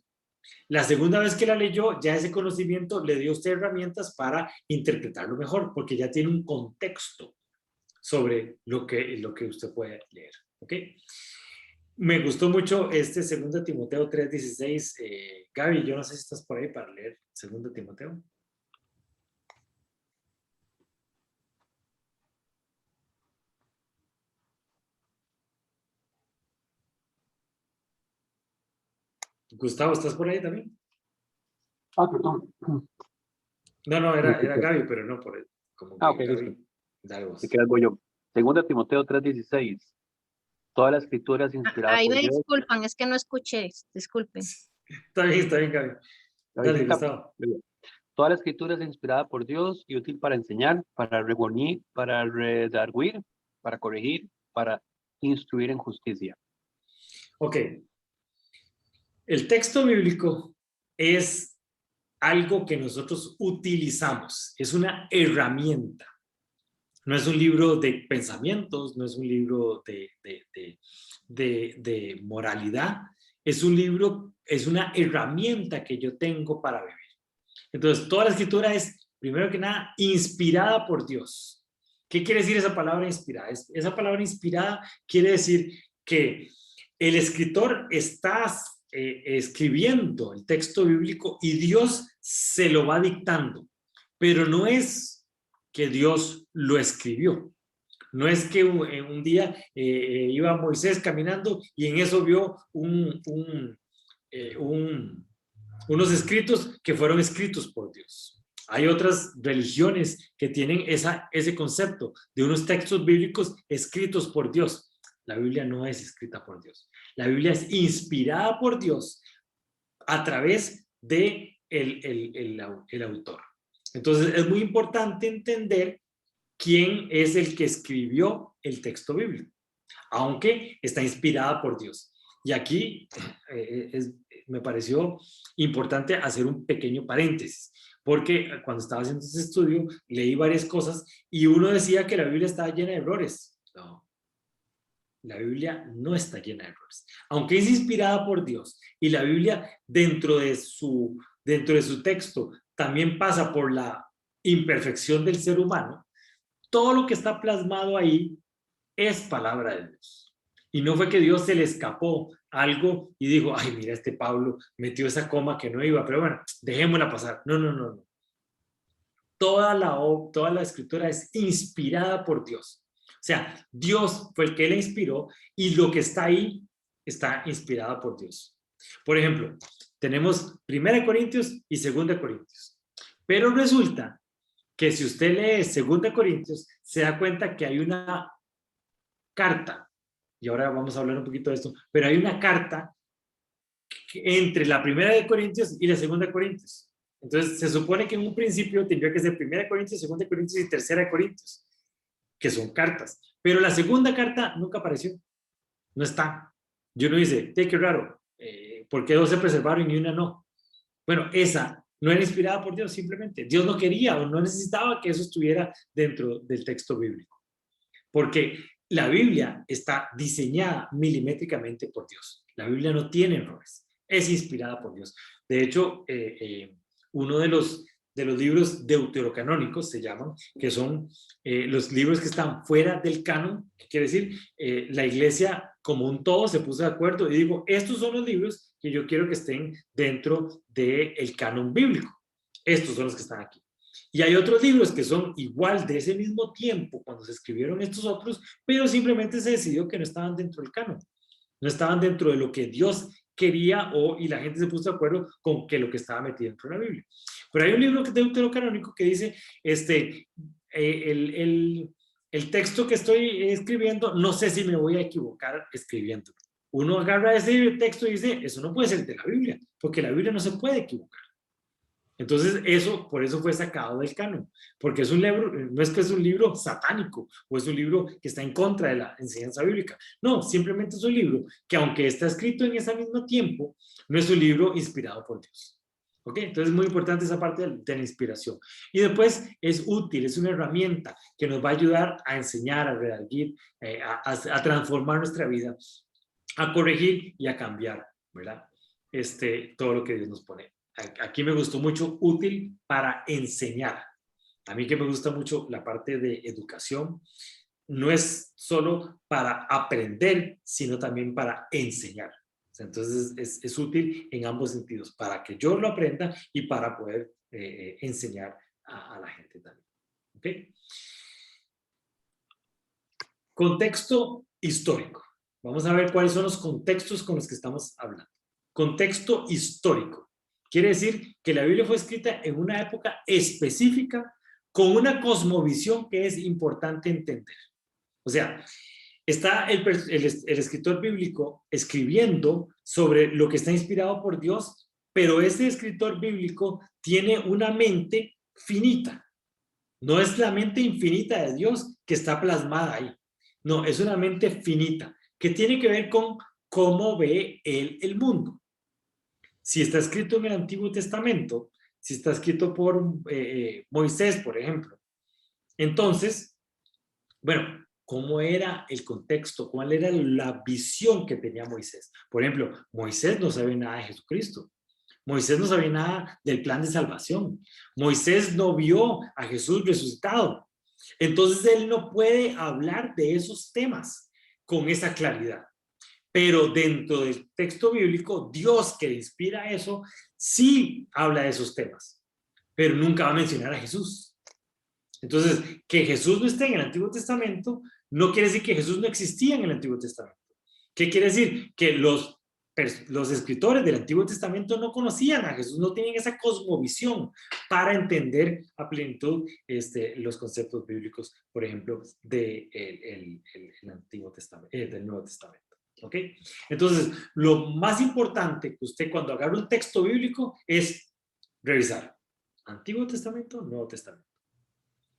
La segunda vez que la leyó, ya ese conocimiento le dio a usted herramientas para interpretarlo mejor, porque ya tiene un contexto sobre lo que usted puede leer. ¿Ok? Me gustó mucho este 2 Timoteo 3:16. Gaby, yo no sé si estás por ahí para leer 2 Timoteo. Gustavo, ¿estás por ahí también? Ah, perdón. No, era Gaby, pero no por él. Como que Ok, Gaby, listo. dale vos. Si quedas voy yo. 2 Timoteo 3:16. Toda la escritura es inspirada Ahí por me Dios. disculpan, es que no escuché, disculpen. Está bien, Gaby. Dale, Gustavo. Toda la escritura es inspirada por Dios y útil para enseñar, para redarguir, para corregir, para instruir en justicia. Ok. El texto bíblico es algo que nosotros utilizamos, es una herramienta. No es un libro de pensamientos, no es un libro de moralidad, es un libro, es una herramienta que yo tengo para vivir. Entonces, toda la escritura es, primero que nada, inspirada por Dios. ¿Qué quiere decir esa palabra inspirada? Esa palabra inspirada quiere decir que el escritor está escribiendo el texto bíblico y Dios se lo va dictando, pero no es que Dios lo escribió. No es que un día iba Moisés caminando y en eso vio unos escritos que fueron escritos por Dios. Hay otras religiones que tienen ese concepto de unos textos bíblicos escritos por Dios. La Biblia no es escrita por Dios. La Biblia es inspirada por Dios a través de el autor. Entonces es muy importante entender quién es el que escribió el texto bíblico, aunque está inspirada por Dios. Y aquí me pareció importante hacer un pequeño paréntesis, porque cuando estaba haciendo este estudio leí varias cosas y uno decía que la Biblia estaba llena de errores. No, la Biblia no está llena de errores. Aunque es inspirada por Dios y la Biblia dentro de su texto también pasa por la imperfección del ser humano, todo lo que está plasmado ahí es palabra de Dios. Y no fue que Dios se le escapó algo y dijo, ay, mira, este Pablo metió esa coma que no iba, pero bueno, dejémosla pasar. No. Toda la escritura es inspirada por Dios. O sea, Dios fue el que la inspiró y lo que está ahí está inspirada por Dios. Por ejemplo, tenemos 1 Corintios y 2 Corintios. Pero resulta que si usted lee 2 Corintios, se da cuenta que hay una carta, y ahora vamos a hablar un poquito de esto, pero hay una carta entre la 1 Corintios y la 2 Corintios. Entonces, se supone que en un principio tendría que ser 1 Corintios, 2 Corintios y 3 Corintios, que son cartas. Pero la segunda carta nunca apareció. No está. Yo no dice, qué raro, ¿por qué dos se preservaron y una no? Bueno, esa no era inspirada por Dios, simplemente. Dios no quería o no necesitaba que eso estuviera dentro del texto bíblico. Porque la Biblia está diseñada milimétricamente por Dios. La Biblia no tiene errores. Es inspirada por Dios. De hecho, uno de los libros deuterocanónicos se llaman, que son los libros que están fuera del canon. ¿Qué quiere decir? La iglesia como un todo se puso de acuerdo y dijo, estos son los libros que yo quiero que estén dentro del canon bíblico. Estos son los que están aquí. Y hay otros libros que son igual de ese mismo tiempo cuando se escribieron estos otros, pero simplemente se decidió que no estaban dentro del canon. No estaban dentro de lo que Dios quería y la gente se puso de acuerdo con que lo que estaba metido dentro de la Biblia. Pero hay un libro deuterocanónico que dice, el texto que estoy escribiendo, no sé si me voy a equivocar escribiendo. Uno agarra ese texto y dice, eso no puede ser de la Biblia, porque la Biblia no se puede equivocar. Entonces, por eso fue sacado del canon, porque es un libro, no es que es un libro satánico o es un libro que está en contra de la enseñanza bíblica. No, simplemente es un libro que, aunque está escrito en ese mismo tiempo, no es un libro inspirado por Dios. ¿Ok? Entonces es muy importante esa parte de la inspiración. Y después es útil, es una herramienta que nos va a ayudar a enseñar, a redarguir, a transformar nuestra vida, a corregir y a cambiar, ¿verdad? Todo lo que Dios nos pone. Aquí me gustó mucho útil para enseñar. A mí que me gusta mucho la parte de educación, no es solo para aprender, sino también para enseñar. Entonces es útil en ambos sentidos, para que yo lo aprenda y para poder enseñar a la gente también. ¿Okay? Contexto histórico. Vamos a ver cuáles son los contextos con los que estamos hablando. Contexto histórico. Quiere decir que la Biblia fue escrita en una época específica con una cosmovisión que es importante entender. O sea, está el escritor bíblico escribiendo sobre lo que está inspirado por Dios, pero ese escritor bíblico tiene una mente finita. No es la mente infinita de Dios que está plasmada ahí. No, es una mente finita que tiene que ver con cómo ve él el mundo. Si está escrito en el Antiguo Testamento, si está escrito por Moisés, por ejemplo, entonces, bueno, ¿cómo era el contexto? ¿Cuál era la visión que tenía Moisés? Por ejemplo, Moisés no sabía nada de Jesucristo. Moisés no sabía nada del plan de salvación. Moisés no vio a Jesús resucitado. Entonces él no puede hablar de esos temas con esa claridad. Pero dentro del texto bíblico, Dios que inspira eso, sí habla de esos temas, pero nunca va a mencionar a Jesús. Entonces, que Jesús no esté en el Antiguo Testamento, no quiere decir que Jesús no existía en el Antiguo Testamento. ¿Qué quiere decir? Que los escritores del Antiguo Testamento no conocían a Jesús, no tenían esa cosmovisión para entender a plenitud los conceptos bíblicos, por ejemplo, del Antiguo Testamento, del Nuevo Testamento. ¿Ok? Entonces, lo más importante que usted cuando agarra un texto bíblico es revisar Antiguo Testamento, Nuevo Testamento.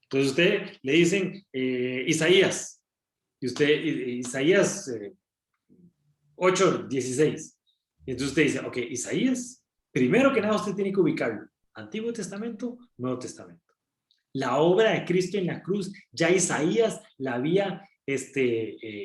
Entonces usted le dicen Isaías, y usted, Isaías 8:16. Y entonces usted dice, ok, Isaías, primero que nada usted tiene que ubicarlo. Antiguo Testamento, Nuevo Testamento. La obra de Cristo en la cruz, ya Isaías la había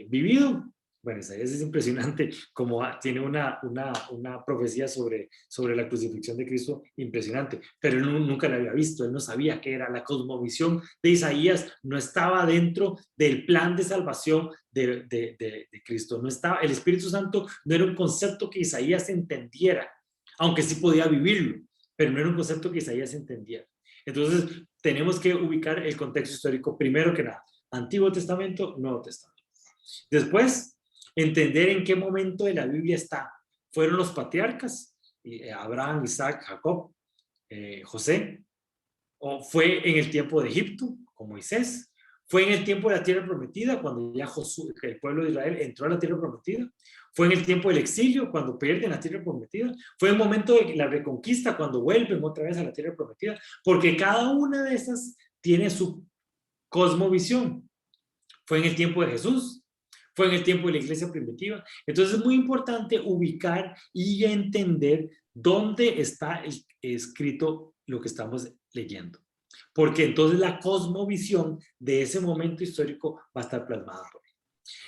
vivido. Bueno, Isaías es impresionante, como tiene una profecía sobre la crucifixión de Cristo impresionante, pero él nunca la había visto, él no sabía qué era la cosmovisión de Isaías, no estaba dentro del plan de salvación de Cristo, no estaba, el Espíritu Santo no era un concepto que Isaías entendiera, aunque sí podía vivirlo, pero no era un concepto que Isaías entendiera. Entonces, tenemos que ubicar el contexto histórico primero que nada, Antiguo Testamento, Nuevo Testamento. Después, entender en qué momento de la Biblia está. ¿Fueron los patriarcas? Abraham, Isaac, Jacob, José. ¿O fue en el tiempo de Egipto, con Moisés? ¿Fue en el tiempo de la tierra prometida, cuando ya el pueblo de Israel entró a la tierra prometida? ¿Fue en el tiempo del exilio, cuando pierden la tierra prometida? ¿Fue en el momento de la reconquista, cuando vuelven otra vez a la tierra prometida? Porque cada una de esas tiene su cosmovisión. ¿Fue en el tiempo de Jesús? ¿Fue en el tiempo de la iglesia primitiva? Entonces es muy importante ubicar y entender dónde está escrito lo que estamos leyendo. Porque entonces la cosmovisión de ese momento histórico va a estar plasmada por él.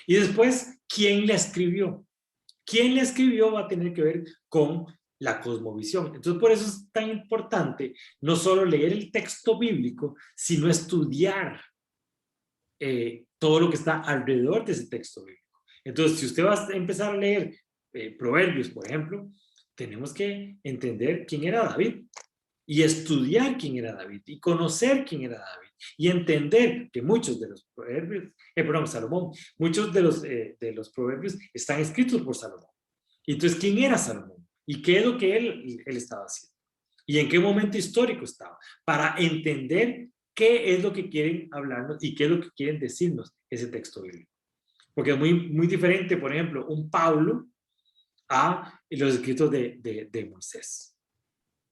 Y después, ¿quién la escribió? ¿Quién la escribió? Va a tener que ver con la cosmovisión. Entonces, por eso es tan importante no solo leer el texto bíblico, sino estudiar todo lo que está alrededor de ese texto bíblico. Entonces, si usted va a empezar a leer Proverbios, por ejemplo, tenemos que entender quién era David y estudiar quién era David y conocer quién era David y entender que muchos de los proverbios, Salomón, muchos de los proverbios están escritos por Salomón. Y entonces, ¿quién era Salomón? ¿Y qué es lo que él estaba haciendo? ¿Y en qué momento histórico estaba? Para entender qué es lo que quieren hablarnos y qué es lo que quieren decirnos ese texto bíblico. Porque es muy diferente, por ejemplo, un Pablo a los escritos de Moisés.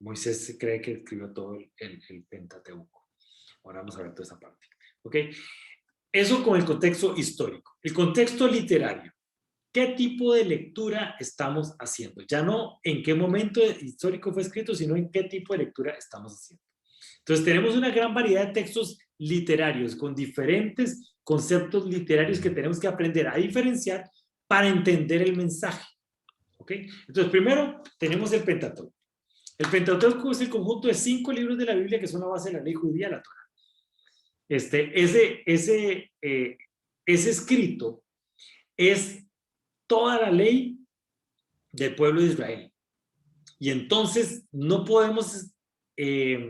Moisés se cree que escribió todo el Pentateuco. Ahora vamos a ver toda esa parte. ¿Ok? Eso con el contexto histórico. El contexto literario. ¿Qué tipo de lectura estamos haciendo? Ya no en qué momento histórico fue escrito, sino en qué tipo de lectura estamos haciendo. Entonces tenemos una gran variedad de textos literarios con diferentes conceptos literarios que tenemos que aprender a diferenciar para entender el mensaje. ¿Ok? Entonces primero tenemos el Pentateuco. El Pentateuco es el conjunto de 5 libros de la Biblia que son la base de la ley judía, la Torá. Ese escrito es toda la ley del pueblo de Israel. Y entonces no podemos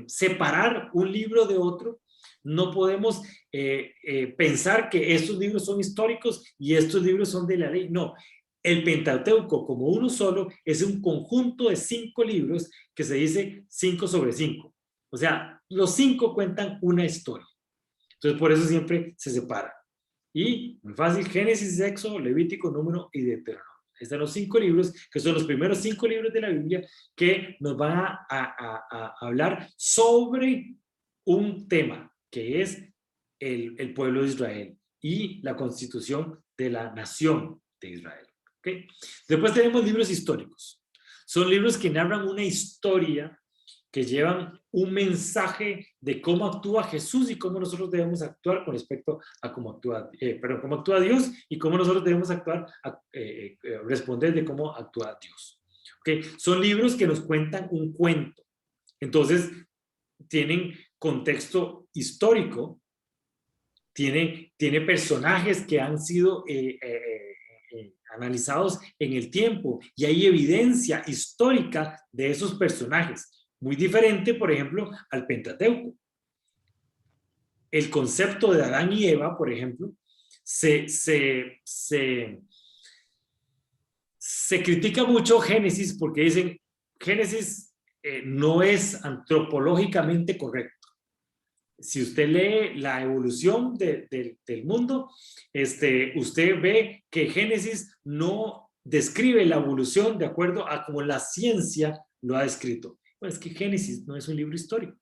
separar un libro de otro, no podemos pensar que estos libros son históricos y estos libros son de la ley. No, el Pentateuco como uno solo es un conjunto de 5 libros que se dice 5 sobre 5. O sea, los 5 cuentan una historia. Entonces por eso siempre se separa. Y muy fácil, Génesis, Éxodo, Levítico, Número y Deuteronomio. Están los 5 libros, que son los primeros 5 libros de la Biblia, que nos van a hablar sobre un tema, que es el pueblo de Israel y la constitución de la nación de Israel. ¿Okay? Después tenemos libros históricos. Son libros que narran una historia, que llevan un mensaje de cómo actúa Jesús y cómo nosotros debemos actuar con respecto a cómo actúa Dios y cómo nosotros debemos actuar, responder de cómo actúa Dios. ¿Okay? Son libros que nos cuentan un cuento. Entonces, tienen contexto histórico, tiene personajes que han sido analizados en el tiempo y hay evidencia histórica de esos personajes. Muy diferente, por ejemplo, al Pentateuco. El concepto de Adán y Eva, por ejemplo, se critica mucho Génesis porque dicen Génesis no es antropológicamente correcto. Si usted lee la evolución del mundo, usted ve que Génesis no describe la evolución de acuerdo a como la ciencia lo ha descrito. Bueno, es que Génesis no es un libro histórico.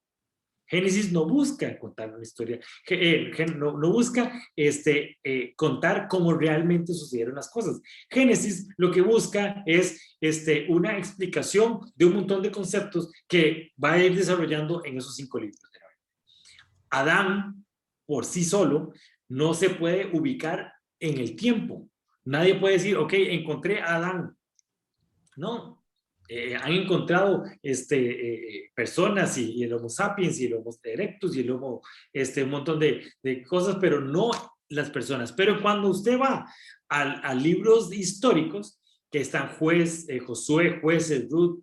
Génesis no busca contar una historia, no busca contar cómo realmente sucedieron las cosas. Génesis lo que busca es una explicación de un montón de conceptos que va a ir desarrollando en esos 5 libros. Adán, por sí solo, no se puede ubicar en el tiempo. Nadie puede decir, ok, encontré a Adán. No. Han encontrado personas y el Homo sapiens y el Homo erectus y el Homo, un montón de cosas, pero no las personas. Pero cuando usted va a libros históricos, que están Josué, Jueces, Ruth,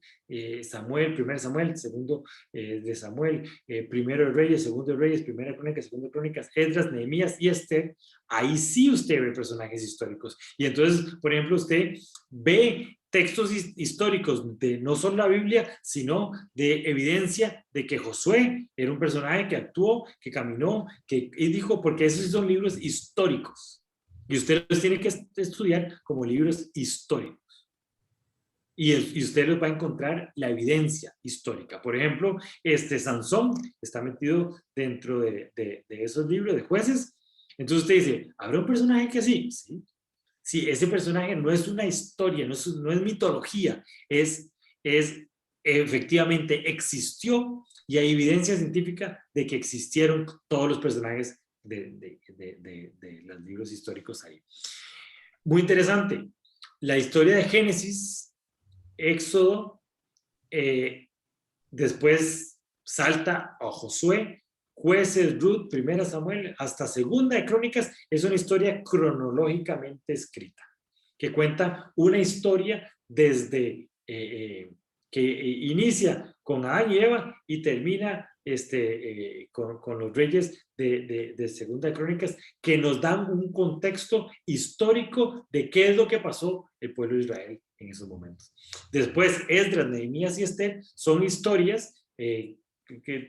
Samuel, primer Samuel, segundo de Samuel, primero de Reyes, segundo de Reyes, primera Crónica, segundo de Crónicas, Esdras, Nehemías y Esther, ahí sí usted ve personajes históricos. Y entonces, por ejemplo, usted ve textos históricos de no solo la Biblia, sino de evidencia de que Josué era un personaje que actuó, que caminó, y dijo, porque esos son libros históricos. Y usted los tiene que estudiar como libros históricos. Y usted los va a encontrar la evidencia histórica. Por ejemplo, Sansón está metido dentro de esos libros de jueces. Entonces usted dice, ¿habrá un personaje que sí? Sí. Sí, ese personaje no es una historia, no es mitología, efectivamente existió y hay evidencia científica de que existieron todos los personajes de los libros históricos ahí. Muy interesante. La historia de Génesis, Éxodo, después salta a Josué, Jueces, Ruth, Primera Samuel, hasta Segunda de Crónicas, es una historia cronológicamente escrita, que cuenta una historia desde que inicia con Adán y Eva y termina con los reyes de Segunda de Crónicas, que nos dan un contexto histórico de qué es lo que pasó el pueblo de Israel en esos momentos. Después, Esdras, Nehemías y Esther son historias que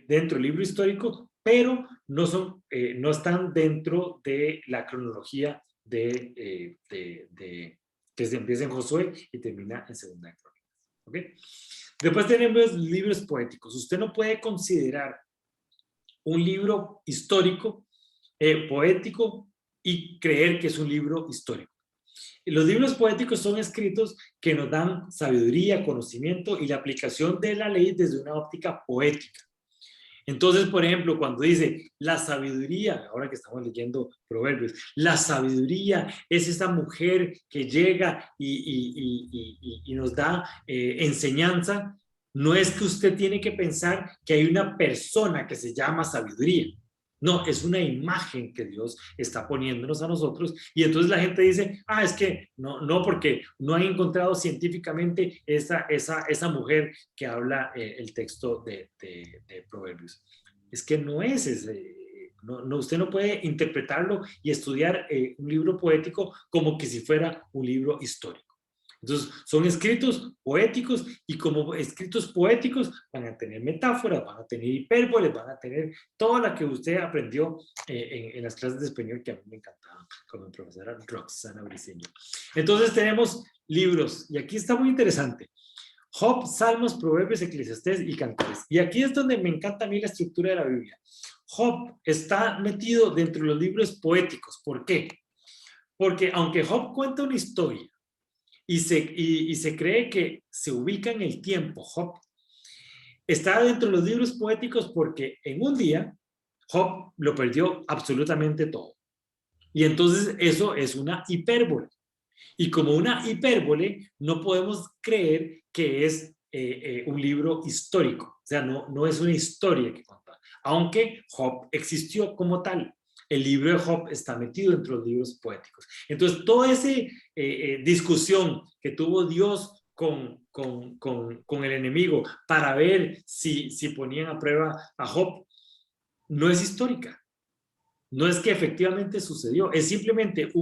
dentro del libro histórico, pero no están dentro de la cronología que se empieza en Josué y termina en Segunda de Crónicas. ¿Ok? Después tenemos libros poéticos. Usted no puede considerar un libro histórico, poético, y creer que es un libro histórico. Los libros poéticos son escritos que nos dan sabiduría, conocimiento y la aplicación de la ley desde una óptica poética. Entonces, por ejemplo, cuando dice la sabiduría, ahora que estamos leyendo Proverbios, la sabiduría es esa mujer que llega y nos da enseñanza, no es que usted tiene que pensar que hay una persona que se llama sabiduría. No, es una imagen que Dios está poniéndonos a nosotros, y entonces la gente dice, es que no, porque no han encontrado científicamente esa mujer que habla el texto de Proverbios. Es que no es ese. No, usted no puede interpretarlo y estudiar un libro poético como que si fuera un libro histórico. Entonces, son escritos poéticos, y como escritos poéticos van a tener metáforas, van a tener hipérboles, van a tener toda la que usted aprendió en las clases de español, que a mí me encantaban, con mi profesora Roxana Briceño. Entonces tenemos libros, y aquí está muy interesante. Job, Salmos, Proverbios, Eclesiastés y Cantares. Y aquí es donde me encanta a mí la estructura de la Biblia. Job está metido dentro de los libros poéticos. ¿Por qué? Porque aunque Job cuenta una historia, y se cree que se ubica en el tiempo, Job está dentro de los libros poéticos porque en un día Job lo perdió absolutamente todo. Y entonces eso es una hipérbole. Y como una hipérbole, no podemos creer que es un libro histórico. O sea, no es una historia que contar. Aunque Job existió como tal. El libro de Job está metido entre los libros poéticos. Entonces, toda esa discusión que tuvo Dios con el enemigo para ver si ponían a prueba a Job, no es histórica. No es que efectivamente sucedió, es simplemente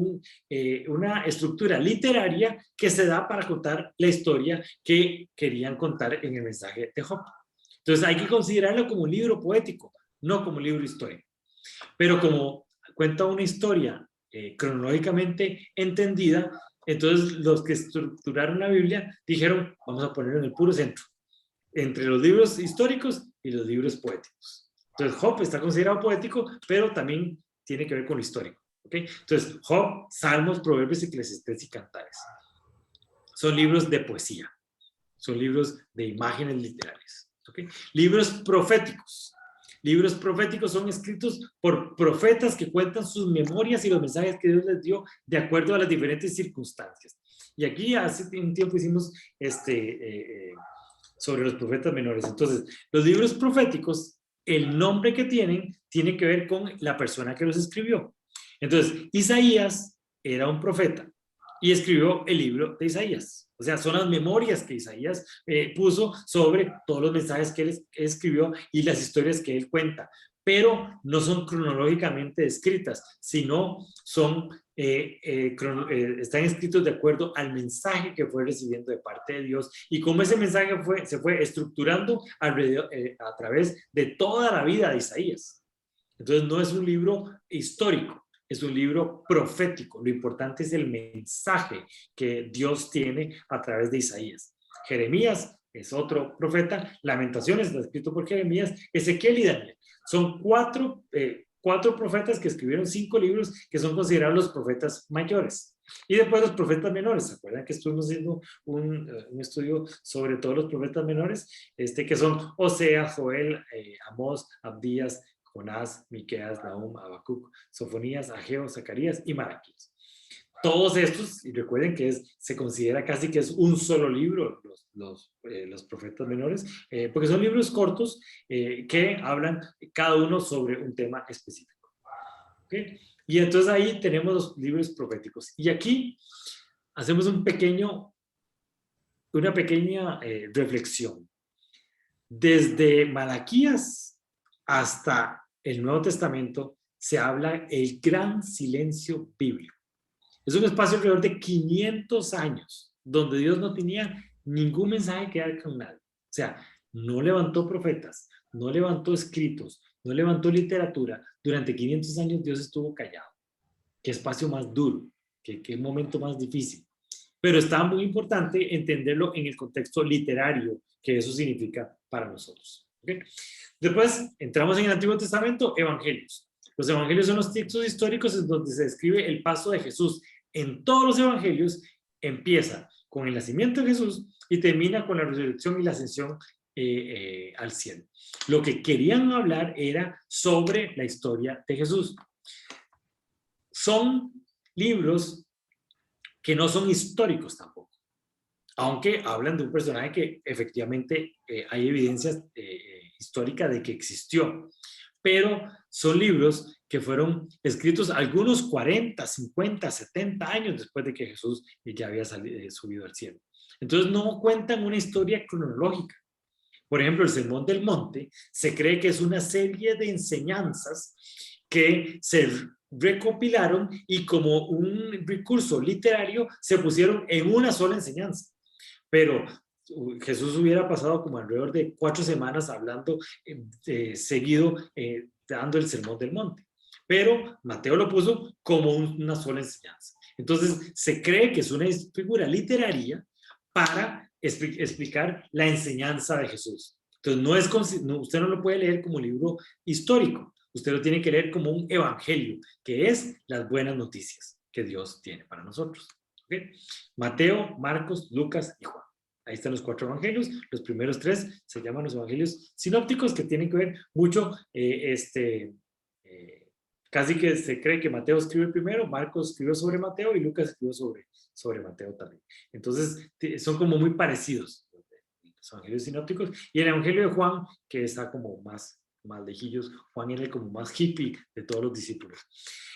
una estructura literaria que se da para contar la historia que querían contar en el mensaje de Job. Entonces hay que considerarlo como un libro poético, no como un libro histórico. Pero como cuenta una historia cronológicamente entendida, entonces los que estructuraron la Biblia dijeron, vamos a ponerlo en el puro centro, entre los libros históricos y los libros poéticos. Entonces Job está considerado poético, pero también tiene que ver con lo histórico. ¿Okay? Entonces Job, Salmos, Proverbios, Eclesiastés y Cantares son libros de poesía, son libros de imágenes literarias. ¿Okay? Libros proféticos. Libros proféticos son escritos por profetas que cuentan sus memorias y los mensajes que Dios les dio de acuerdo a las diferentes circunstancias. Y aquí hace un tiempo hicimos sobre los profetas menores. Entonces, los libros proféticos, el nombre que tienen, tiene que ver con la persona que los escribió. Entonces, Isaías era un profeta y escribió el libro de Isaías. O sea, son las memorias que Isaías puso sobre todos los mensajes que él escribió y las historias que él cuenta. Pero no son cronológicamente descritas, sino son, están escritos de acuerdo al mensaje que fue recibiendo de parte de Dios y cómo ese mensaje se fue estructurando alrededor, a través de toda la vida de Isaías. Entonces no es un libro histórico, es un libro profético. Lo importante es el mensaje que Dios tiene a través de Isaías. Jeremías es otro profeta. Lamentaciones está escrito por Jeremías, Ezequiel y Daniel. Son cuatro profetas que escribieron 5 libros que son considerados los profetas mayores. Y después los profetas menores. ¿Se acuerdan que estuvimos haciendo un estudio sobre todos los profetas menores? Que son Oseas, Joel, Amós, Abdías, Jonás, Miqueas, Nahum, Habacuc, Sofonías, Ageo, Zacarías y Malaquías. Todos estos, y recuerden que se considera casi que es un solo libro, los profetas menores, porque son libros cortos que hablan cada uno sobre un tema específico. ¿Okay? Y entonces ahí tenemos los libros proféticos. Y aquí hacemos una pequeña reflexión. Desde Malaquías hasta el Nuevo Testamento se habla el gran silencio bíblico. Es un espacio alrededor de 500 años donde Dios no tenía ningún mensaje que dar con nadie. O sea, no levantó profetas, no levantó escritos, no levantó literatura. Durante 500 años Dios estuvo callado. Qué espacio más duro, qué momento más difícil. pero está muy importante entenderlo en el contexto literario que eso significa para nosotros. ¿Okay? Después entramos en el Antiguo Testamento, evangelios. Los evangelios son los textos históricos en donde se describe el paso de Jesús. En todos los evangelios empieza con el nacimiento de Jesús y termina con la resurrección y la ascensión al cielo. Lo que querían hablar era sobre la historia de Jesús. Son libros que no son históricos tampoco, aunque hablan de un personaje que efectivamente hay evidencias históricas de que existió, pero son libros que fueron escritos algunos 40, 50, 70 años después de que Jesús ya había subido al cielo. Entonces no cuentan una historia cronológica. Por ejemplo, el Sermón del Monte se cree que es una serie de enseñanzas que se recopilaron y como un recurso literario se pusieron en una sola enseñanza. Pero Jesús hubiera pasado como alrededor de 4 semanas hablando seguido, dando el Sermón del Monte. Pero Mateo lo puso como una sola enseñanza. Entonces se cree que es una figura literaria para explicar la enseñanza de Jesús. Entonces usted no lo puede leer como un libro histórico, usted lo tiene que leer como un evangelio, que es las buenas noticias que Dios tiene para nosotros. ¿Okay? Mateo, Marcos, Lucas y Juan. Ahí están los 4 evangelios. Los primeros 3 se llaman los evangelios sinópticos, que tienen que ver mucho, casi que se cree que Mateo escribe primero, Marcos escribió sobre Mateo y Lucas escribió sobre Mateo también. Entonces son como muy parecidos los evangelios sinópticos, y el evangelio de Juan, que está como más lejillos. Juan era como más hippie de todos los discípulos.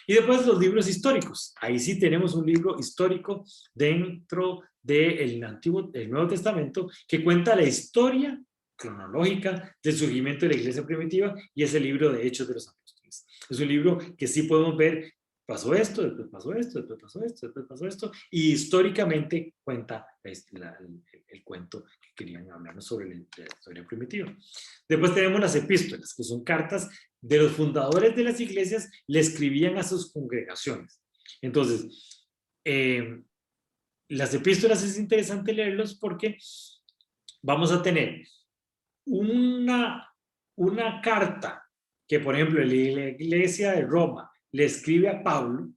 Y después los libros históricos. Ahí sí tenemos un libro histórico dentro del Nuevo Testamento que cuenta la historia cronológica del surgimiento de la iglesia primitiva, y es el libro de Hechos de los Apóstoles. Es un libro que sí podemos ver, pasó esto, después pasó esto, después pasó esto, después pasó esto, y históricamente cuenta el cuento que querían hablarnos sobre la historia primitiva. Después tenemos las epístolas, que son cartas de los fundadores de las iglesias, le escribían a sus congregaciones. Entonces, las epístolas es interesante leerlos porque vamos a tener una carta que, por ejemplo, la iglesia de Roma le escribe a Pablo,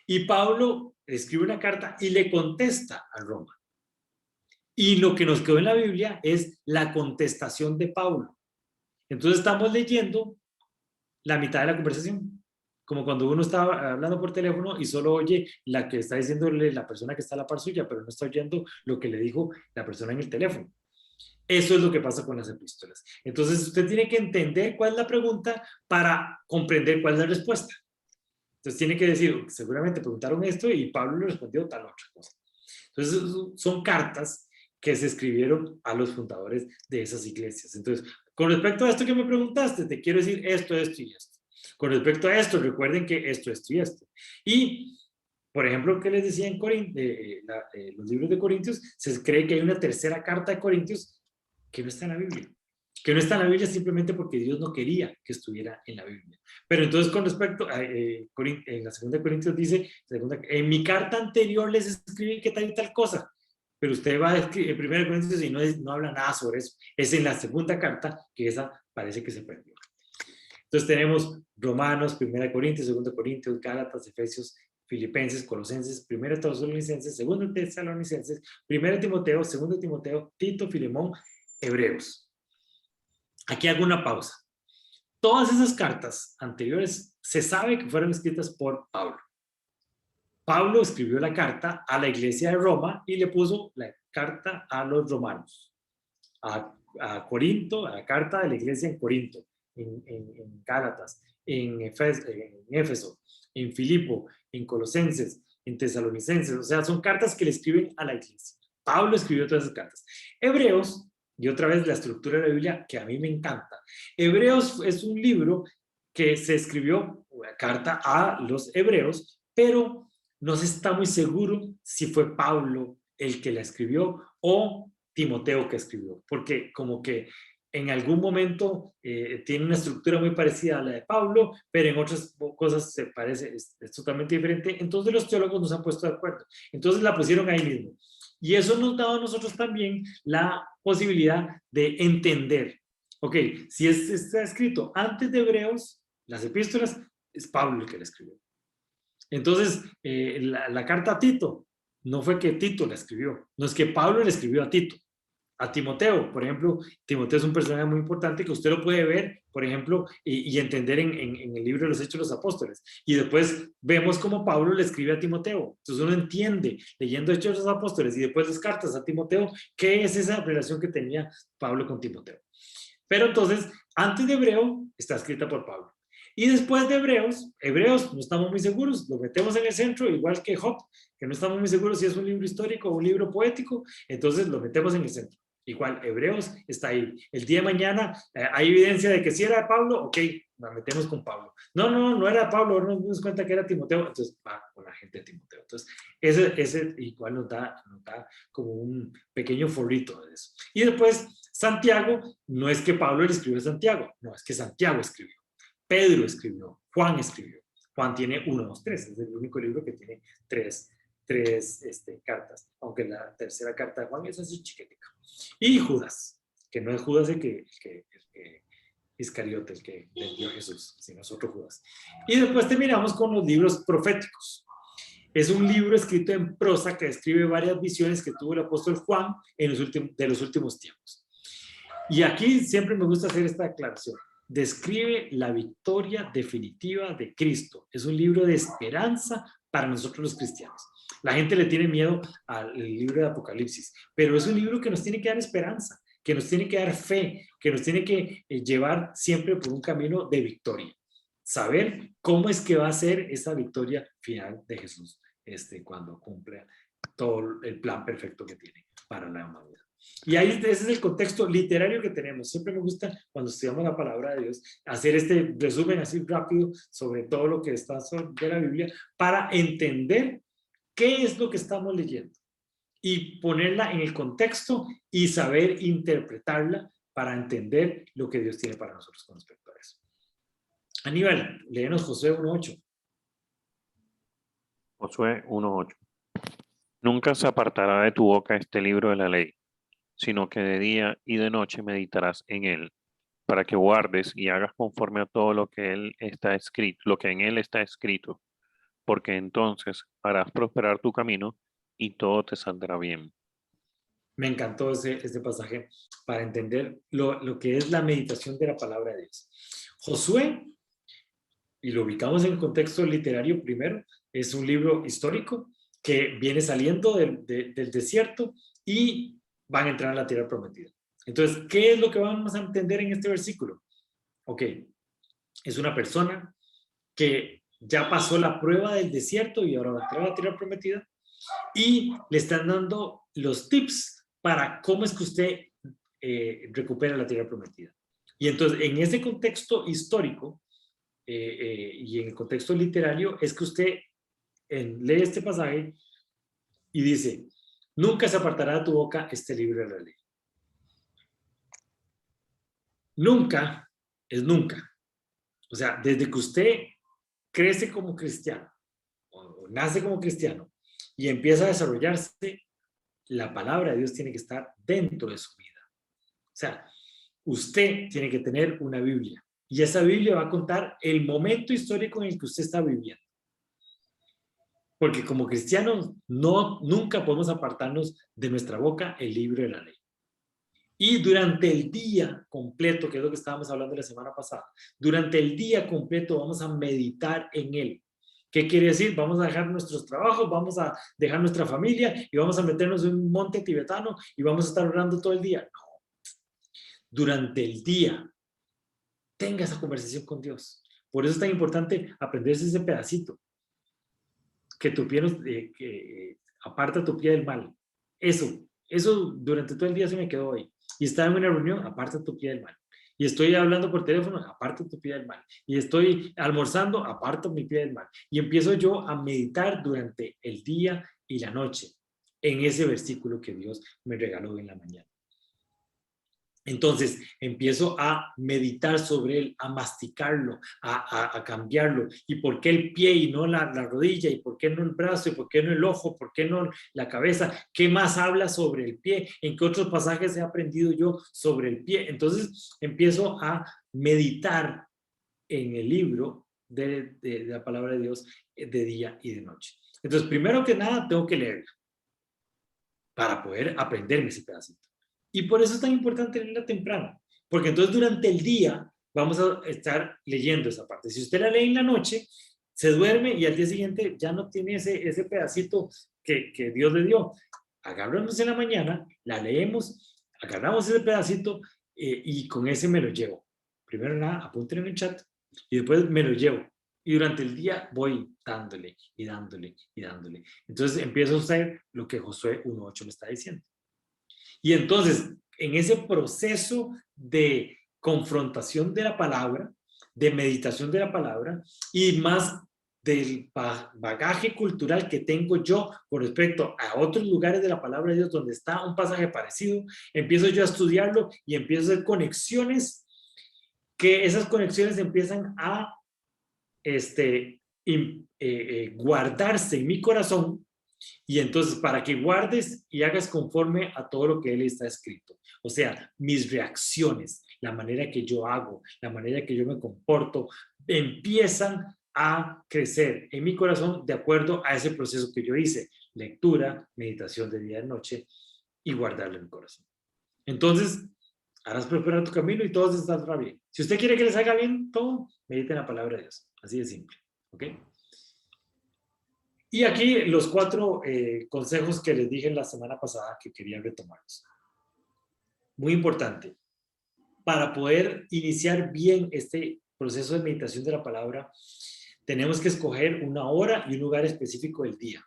y Pablo le escribe una carta y le contesta a Roma. Y lo que nos quedó en la Biblia es la contestación de Pablo. Entonces estamos leyendo la mitad de la conversación, como cuando uno está hablando por teléfono y solo oye la que está diciéndole la persona que está a la par suya, pero no está oyendo lo que le dijo la persona en el teléfono. Eso es lo que pasa con las epístolas. Entonces usted tiene que entender cuál es la pregunta para comprender cuál es la respuesta. Entonces tiene que decir, seguramente preguntaron esto y Pablo le respondió tal otra cosa. Entonces son cartas que se escribieron a los fundadores de esas iglesias. Entonces, con respecto a esto que me preguntaste, te quiero decir esto, esto y esto. Con respecto a esto, recuerden que esto, esto y esto. Y, por ejemplo, ¿qué les decía en los libros de Corintios? Se cree que hay una tercera carta de Corintios que no está en la Biblia. Que no está en la Biblia simplemente porque Dios no quería que estuviera en la Biblia. Pero entonces, con respecto a en la segunda de Corintios dice, en mi carta anterior les escribí que tal y tal cosa, pero usted va a escribir en 1 Corintios y no habla nada sobre eso. Es en la segunda carta que esa parece que se perdió. Entonces tenemos Romanos, 1 Corintios, 2 Corintios, Gálatas, Efesios, Filipenses, Colosenses, 1 Tesalonicenses, 2 Tesalonicenses, 1 Timoteo, 2 Timoteo, Tito, Filemón, Hebreos. Aquí hago una pausa. Todas esas cartas anteriores se sabe que fueron escritas por Pablo. Pablo escribió la carta a la iglesia de Roma y le puso la carta a los romanos. A Corinto, a la carta de la iglesia en Corinto, en Gálatas, en Éfeso, en Filipo, en Colosenses, en Tesalonicenses. O sea, son cartas que le escriben a la iglesia. Pablo escribió todas esas cartas. Hebreos, y otra vez la estructura de la Biblia que a mí me encanta. Hebreos es un libro que se escribió, una carta a los hebreos, pero no se está muy seguro si fue Pablo el que la escribió o Timoteo que escribió, porque como que en algún momento tiene una estructura muy parecida a la de Pablo, pero en otras cosas se parece, es totalmente diferente. Entonces los teólogos nos han puesto de acuerdo. Entonces la pusieron ahí mismo. Y eso nos da a nosotros también la posibilidad de entender. Ok, si está escrito antes de Hebreos, las epístolas, es Pablo el que la escribió. Entonces, la carta a Tito, no fue que Tito la escribió, no es que Pablo le escribió a Tito. A Timoteo, por ejemplo, Timoteo es un personaje muy importante que usted lo puede ver, por ejemplo, y entender en el libro de los Hechos de los Apóstoles. Y después vemos cómo Pablo le escribe a Timoteo. Entonces uno entiende, leyendo Hechos de los Apóstoles y después las cartas a Timoteo, qué es esa relación que tenía Pablo con Timoteo. Pero entonces, antes de Hebreo, está escrita por Pablo. Y después de Hebreos no estamos muy seguros, lo metemos en el centro, igual que Job, que no estamos muy seguros si es un libro histórico o un libro poético, entonces lo metemos en el centro. Igual, Hebreos está ahí. El día de mañana hay evidencia de que si era de Pablo, ok, la metemos con Pablo. No era de Pablo, ahora nos dimos cuenta que era Timoteo, entonces va con la gente de Timoteo. Entonces, ese igual nos da como un pequeño forrito de eso. Y después, Santiago, no es que Pablo le escribió a Santiago, no, es que Santiago escribió. Pedro escribió, Juan escribió. Juan tiene 1, 2, 3, es el único libro que tiene tres cartas, aunque la tercera carta de Juan es así chiquitica. Y Judas, que no es Judas el que Iscariote, el que vendió a Jesús, sino es otro Judas. Y después terminamos con los libros proféticos. Es un libro escrito en prosa que describe varias visiones que tuvo el apóstol Juan de los últimos tiempos. Y aquí siempre me gusta hacer esta aclaración. Describe la victoria definitiva de Cristo. Es un libro de esperanza para nosotros los cristianos. La gente le tiene miedo al libro de Apocalipsis, pero es un libro que nos tiene que dar esperanza, que nos tiene que dar fe, que nos tiene que llevar siempre por un camino de victoria. Saber cómo es que va a ser esa victoria final de Jesús cuando cumple todo el plan perfecto que tiene para la humanidad. Y ahí ese es el contexto literario que tenemos. Siempre me gusta cuando estudiamos la palabra de Dios hacer este resumen así rápido sobre todo lo que está de la Biblia para entender qué es lo que estamos leyendo y ponerla en el contexto y saber interpretarla para entender lo que Dios tiene para nosotros con respecto a eso. Aníbal, léenos Josué 1:8. Josué 1:8. Nunca se apartará de tu boca este libro de la ley, sino que de día y de noche meditarás en él, para que guardes y hagas conforme a todo lo que en él está escrito, porque entonces harás prosperar tu camino y todo te saldrá bien. Me encantó este pasaje para entender lo que es la meditación de la palabra de Dios. Josué, y lo ubicamos en el contexto literario primero, es un libro histórico que viene saliendo del desierto y van a entrar a la tierra prometida. Entonces, ¿qué es lo que vamos a entender en este versículo? Ok, es una persona que ya pasó la prueba del desierto y ahora va a entrar a la tierra prometida y le están dando los tips para cómo es que usted recupera la tierra prometida. Y entonces, en ese contexto histórico y en el contexto literario, es que usted lee este pasaje y dice, nunca se apartará de tu boca este libro de la ley. Nunca es nunca. O sea, desde que usted crece como cristiano, o nace como cristiano, y empieza a desarrollarse, la palabra de Dios tiene que estar dentro de su vida. O sea, usted tiene que tener una Biblia, y esa Biblia va a contar el momento histórico en el que usted está viviendo. Porque como cristianos nunca podemos apartarnos de nuestra boca el libro de la ley. Y durante el día completo, que es lo que estábamos hablando la semana pasada, durante el día completo vamos a meditar en él. ¿Qué quiere decir? Vamos a dejar nuestros trabajos, vamos a dejar nuestra familia y vamos a meternos en un monte tibetano y vamos a estar orando todo el día. No. Durante el día, tenga esa conversación con Dios. Por eso es tan importante aprenderse ese pedacito. Que tu pie aparta tu pie del mal. Eso durante todo el día se me quedó ahí. Y estaba en una reunión, aparta tu pie del mal. Y estoy hablando por teléfono, aparta tu pie del mal. Y estoy almorzando, aparto mi pie del mal. Y empiezo yo a meditar durante el día y la noche en ese versículo que Dios me regaló en la mañana. Entonces empiezo a meditar sobre él, a masticarlo, a cambiarlo. ¿Y por qué el pie y no la rodilla? ¿Y por qué no el brazo? ¿Y por qué no el ojo? ¿Por qué no la cabeza? ¿Qué más habla sobre el pie? ¿En qué otros pasajes he aprendido yo sobre el pie? Entonces empiezo a meditar en el libro de la palabra de Dios de día y de noche. Entonces, primero que nada, tengo que leerla para poder aprenderme ese pedacito. Y por eso es tan importante leerla temprano, porque entonces durante el día vamos a estar leyendo esa parte. Si usted la lee en la noche, se duerme y al día siguiente ya no tiene ese pedacito que Dios le dio. Agarramos en la mañana, la leemos, agarramos ese pedacito y con ese me lo llevo. Primero nada, apúntenlo en el chat y después me lo llevo. Y durante el día voy dándole y dándole y dándole. Entonces empiezo a usar lo que Josué 1.8 me está diciendo. Y entonces, en ese proceso de confrontación de la palabra, de meditación de la palabra y más del bagaje cultural que tengo yo con respecto a otros lugares de la palabra de Dios donde está un pasaje parecido, empiezo yo a estudiarlo y empiezo a hacer conexiones, que esas conexiones empiezan a guardarse en mi corazón. Y entonces, para que guardes y hagas conforme a todo lo que él está escrito. O sea, mis reacciones, la manera que yo hago, la manera que yo me comporto, empiezan a crecer en mi corazón de acuerdo a ese proceso que yo hice. Lectura, meditación de día y noche y guardarlo en mi corazón. Entonces, harás prosperar tu camino y todo estará bien. Si usted quiere que les haga bien todo, medite en la palabra de Dios. Así de simple. ¿Ok? Y aquí los 4 consejos que les dije la semana pasada que quería retomarlos. Muy importante. Para poder iniciar bien este proceso de meditación de la palabra, tenemos que escoger una hora y un lugar específico del día.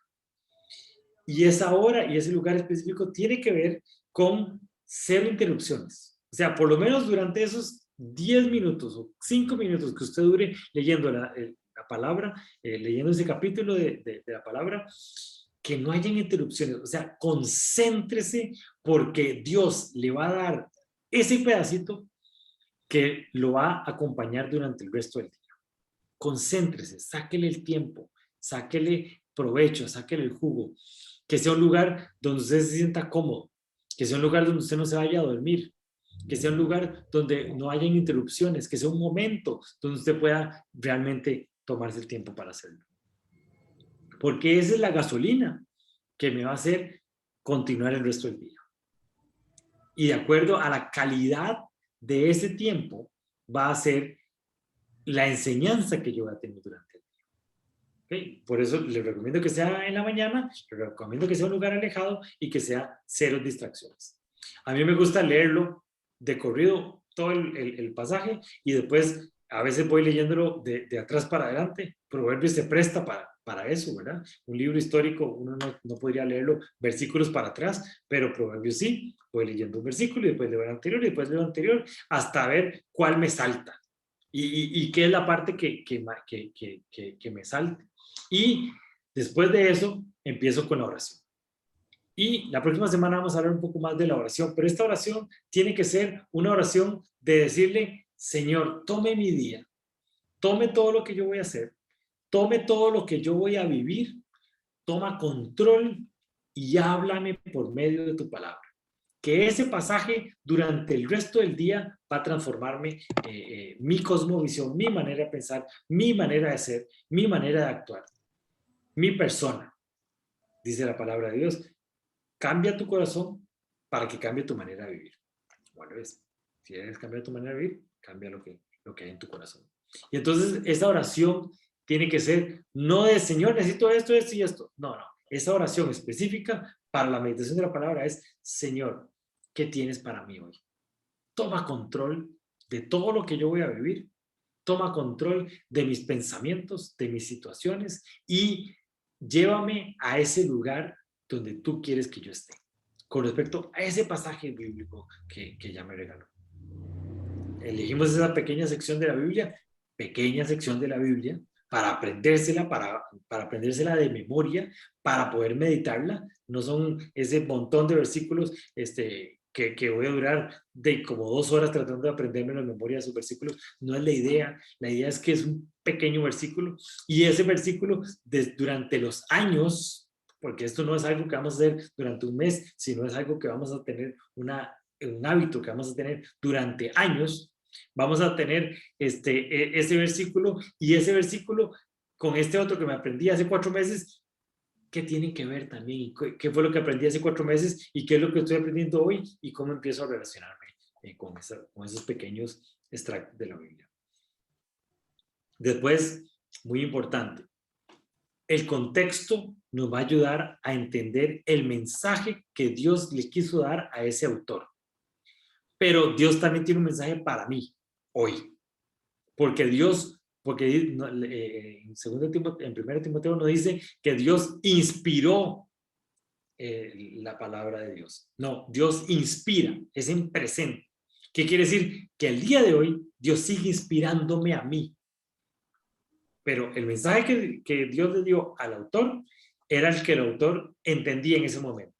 Y esa hora y ese lugar específico tiene que ver con 0 interrupciones. O sea, por lo menos durante esos 10 minutos o 5 minutos que usted dure leyendo la palabra, leyendo ese capítulo de la palabra, que no hayan interrupciones. O sea, concéntrese porque Dios le va a dar ese pedacito que lo va a acompañar durante el resto del día. Concéntrese, sáquele el tiempo, sáquele provecho, sáquele el jugo. Que sea un lugar donde usted se sienta cómodo, que sea un lugar donde usted no se vaya a dormir, que sea un lugar donde no hayan interrupciones, que sea un momento donde usted pueda realmente tomarse el tiempo para hacerlo. Porque esa es la gasolina que me va a hacer continuar el resto del día. Y de acuerdo a la calidad de ese tiempo, va a ser la enseñanza que yo voy a tener durante el día. ¿Okay? Por eso les recomiendo que sea en la mañana, les recomiendo que sea un lugar alejado y que sea 0 distracciones. A mí me gusta leerlo de corrido, todo el pasaje, y después a veces voy leyéndolo de atrás para adelante. Proverbios se presta para eso, ¿verdad? Un libro histórico, uno no podría leerlo versículos para atrás, pero Proverbios sí. Voy leyendo un versículo y después leo el anterior y después leo el anterior hasta ver cuál me salta y qué es la parte que me salta. Y después de eso empiezo con la oración. Y la próxima semana vamos a hablar un poco más de la oración, pero esta oración tiene que ser una oración de decirle, Señor, tome mi día, tome todo lo que yo voy a hacer, tome todo lo que yo voy a vivir, toma control y háblame por medio de tu palabra. Que ese pasaje durante el resto del día va a transformarme mi cosmovisión, mi manera de pensar, mi manera de ser, mi manera de actuar, mi persona. Dice la palabra de Dios, cambia tu corazón para que cambie tu manera de vivir. Bueno, si quieres cambiar tu manera de vivir, cambia lo que hay en tu corazón. Y entonces esa oración tiene que ser no de Señor, necesito esto, esto y esto. No. Esa oración específica para la meditación de la palabra es, Señor, ¿qué tienes para mí hoy? Toma control de todo lo que yo voy a vivir. Toma control de mis pensamientos, de mis situaciones y llévame a ese lugar donde tú quieres que yo esté. Con respecto a ese pasaje bíblico que ya me regaló. Elegimos esa pequeña sección de la Biblia, para aprendérsela, para aprendérsela de memoria, para poder meditarla. No son ese montón de versículos que voy a durar de como 2 horas tratando de aprenderme la memoria de sus versículos. No es la idea es que es un pequeño versículo y ese versículo durante los años, porque esto no es algo que vamos a hacer durante un mes, sino es algo que vamos a tener un hábito que vamos a tener durante años. Vamos a tener ese versículo y ese versículo con este otro que me aprendí hace 4 meses, ¿qué tienen que ver también? ¿Qué fue lo que aprendí hace 4 meses? ¿Y qué es lo que estoy aprendiendo hoy? ¿Y cómo empiezo a relacionarme con esos pequeños extractos de la Biblia? Después, muy importante, el contexto nos va a ayudar a entender el mensaje que Dios le quiso dar a ese autor. Pero Dios también tiene un mensaje para mí hoy. Porque en 1 Timoteo nos dice que Dios inspiró la palabra de Dios. No, Dios inspira, es en presente. ¿Qué quiere decir? Que el día de hoy Dios sigue inspirándome a mí. Pero el mensaje que Dios le dio al autor era el que el autor entendía en ese momento.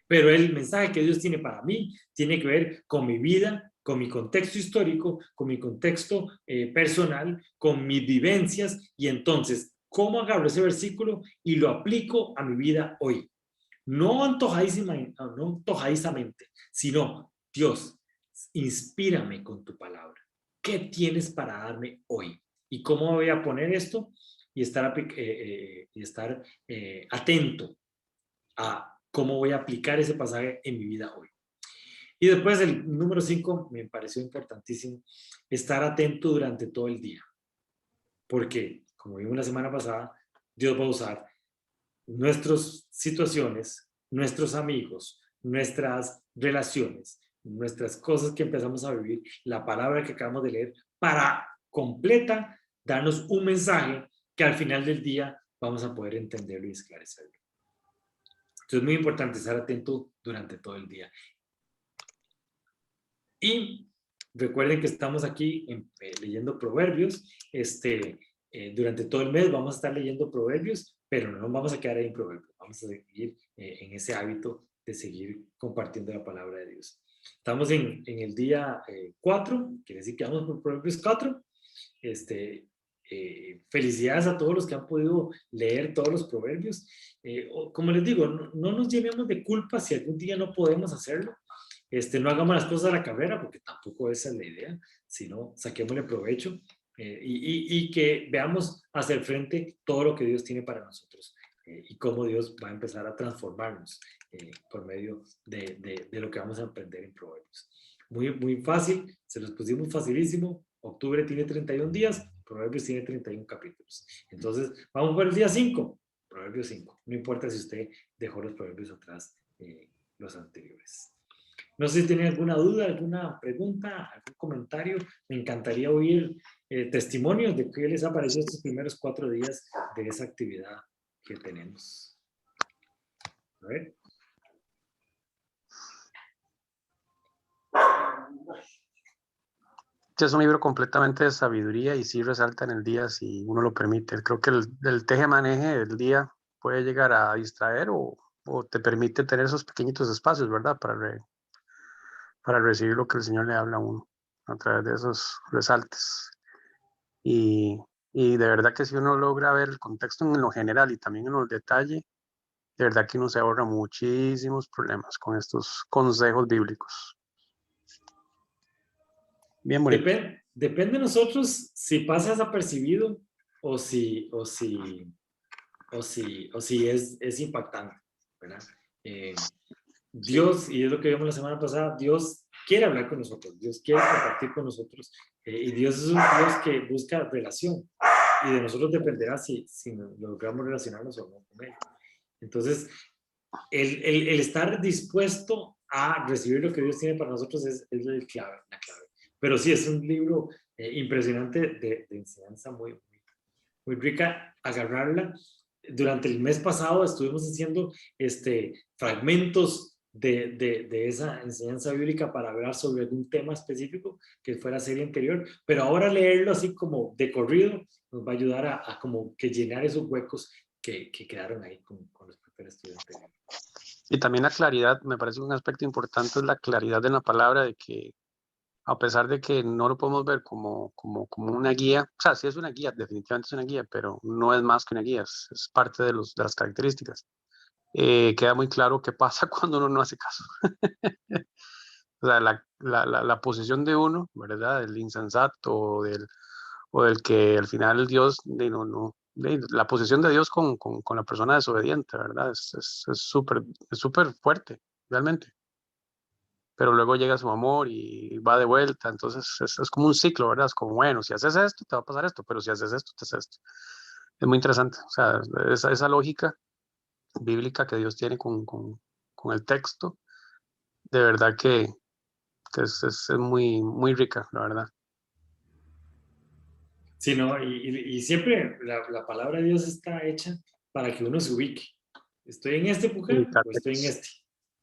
Pero el mensaje que Dios tiene para mí tiene que ver con mi vida, con mi contexto histórico, con mi contexto personal, con mis vivencias. Y entonces, ¿cómo agarro ese versículo y lo aplico a mi vida hoy? No antojadizamente, sino, Dios, inspírame con tu palabra. ¿Qué tienes para darme hoy? ¿Y cómo voy a poner esto? Y estar atento a cómo voy a aplicar ese pasaje en mi vida hoy. Y después el número 5 me pareció importantísimo, estar atento durante todo el día. Porque, como vimos la semana pasada, Dios va a usar nuestras situaciones, nuestros amigos, nuestras relaciones, nuestras cosas que empezamos a vivir, la palabra que acabamos de leer, para completa darnos un mensaje que al final del día vamos a poder entenderlo y esclarecerlo. Entonces es muy importante estar atento durante todo el día. Y recuerden que estamos aquí leyendo Proverbios. Durante todo el mes vamos a estar leyendo Proverbios, pero no nos vamos a quedar ahí en Proverbios. Vamos a seguir en ese hábito de seguir compartiendo la palabra de Dios. Estamos en el día 4, quiere decir que vamos por Proverbios 4. Felicidades a todos los que han podido leer todos los proverbios. Como les digo, no nos llenemos de culpa si algún día no podemos hacerlo. No hagamos las cosas a la carrera, porque tampoco esa es la idea, sino saquémosle provecho y que veamos hacia el frente todo lo que Dios tiene para nosotros y cómo Dios va a empezar a transformarnos por medio de lo que vamos a aprender en Proverbios. Muy, muy fácil, se los pusimos facilísimo. Octubre tiene 31 días, Proverbios tiene 31 capítulos. Entonces, vamos por el día 5, Proverbios 5. No importa si usted dejó los proverbios atrás, los anteriores. No sé si tienen alguna duda, alguna pregunta, algún comentario. Me encantaría oír testimonios de qué les ha parecido estos primeros 4 días de esa actividad que tenemos. A ver. Es un libro completamente de sabiduría y sí resalta en el día si uno lo permite. Creo que el teje-maneje del día puede llegar a distraer o te permite tener esos pequeñitos espacios, ¿verdad? Para recibir lo que el Señor le habla a uno a través de esos resaltes. Y de verdad que si uno logra ver el contexto en lo general y también en los detalles, de verdad que uno se ahorra muchísimos problemas con estos consejos bíblicos. Bien bonito. Depende de nosotros si pasa desapercibido o si es impactante, ¿verdad? Dios, y es lo que vimos la semana pasada, Dios quiere hablar con nosotros, Dios quiere compartir con nosotros, y Dios es un Dios que busca relación, y de nosotros dependerá si logramos relacionarnos o no con Él. Entonces, el estar dispuesto a recibir lo que Dios tiene para nosotros es la clave. Pero sí, es un libro impresionante de enseñanza muy, muy rica, agarrarla. Durante el mes pasado estuvimos haciendo fragmentos de esa enseñanza bíblica para hablar sobre algún tema específico que fue la serie anterior, pero ahora leerlo así como de corrido nos va a ayudar a como que llenar esos huecos que quedaron ahí con los primeros estudios anteriores. Y también la claridad, me parece un aspecto importante es la claridad en la palabra, de que a pesar de que no lo podemos ver como una guía, o sea, sí es una guía, definitivamente es una guía, pero no es más que una guía, es parte de las características. Queda muy claro qué pasa cuando uno no hace caso. O sea, la posición de uno, ¿verdad? Del insensato o del que al final Dios, la posición de Dios con la persona desobediente, ¿verdad? Es súper fuerte, realmente. Pero luego llega su amor y va de vuelta, entonces es como un ciclo, ¿verdad? Es como, bueno, si haces esto, te va a pasar esto, pero si haces esto, te haces esto. Es muy interesante, o sea, esa lógica bíblica que Dios tiene con el texto, de verdad que es muy rica, la verdad. Sí, ¿no? Y siempre la palabra de Dios está hecha para que uno se ubique. ¿Estoy en este Y pujar o estoy en este?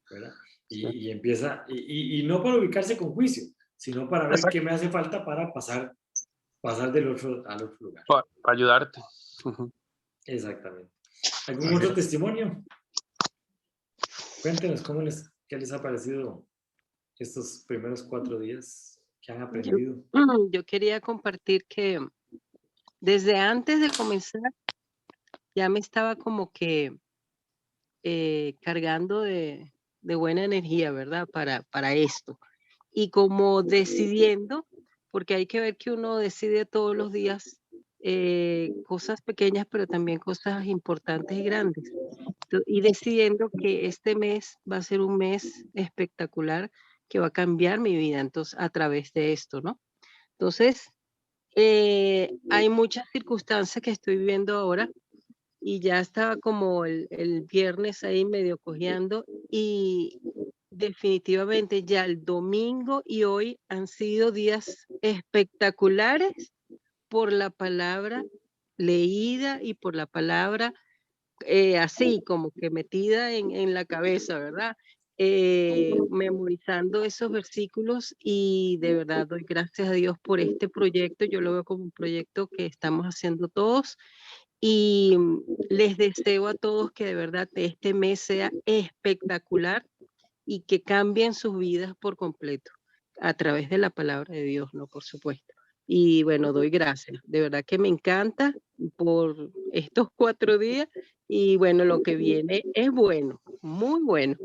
¿Verdad? sí. Y empieza, y no para ubicarse con juicio, sino para ver Exacto, qué me hace falta para pasar del otro al otro lugar. para ayudarte. Ujú. Exactamente. ¿Algún Así otro es. testimonio? Cuéntenos qué les ha parecido estos primeros 4 días que han Yo, aprendido. yo quería compartir que desde antes de comenzar ya me estaba como que cargando de buena energía, ¿verdad? Para esto. Y como decidiendo, porque hay que ver que uno decide todos los días cosas pequeñas, pero también cosas importantes y grandes. Y decidiendo que este mes va a ser un mes espectacular que va a cambiar mi vida, entonces, a través de esto, ¿no? Entonces, hay muchas circunstancias que estoy viviendo ahora y ya estaba como el viernes ahí medio cojeando y definitivamente ya el domingo y hoy han sido días espectaculares por la palabra leída y por la palabra así como que metida en la cabeza, ¿verdad? Memorizando esos versículos y de verdad doy gracias a Dios por este proyecto. Yo lo veo como un proyecto que estamos haciendo todos y les deseo a todos que de verdad este mes sea espectacular y que cambien sus vidas por completo a través de la palabra de Dios, ¿no? Por supuesto. Y bueno, doy gracias. De verdad que me encanta por estos 4 días y bueno, lo que viene es bueno, muy bueno.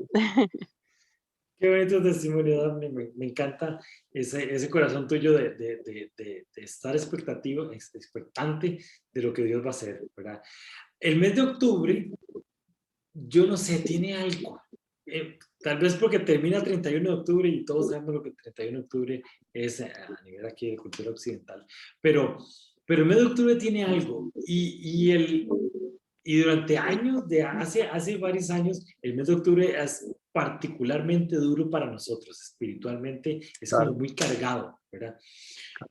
Qué bonito testimonio, Daphne. Me encanta ese corazón tuyo de estar expectante de lo que Dios va a hacer, ¿verdad? El mes de octubre, yo no sé, tiene algo. Tal vez porque termina el 31 de octubre y todos sabemos lo que el 31 de octubre es a nivel aquí de cultura occidental. Pero el mes de octubre tiene algo. Y durante años, hace varios años, el mes de octubre es particularmente duro para nosotros, espiritualmente, es como Claro, muy cargado, ¿verdad?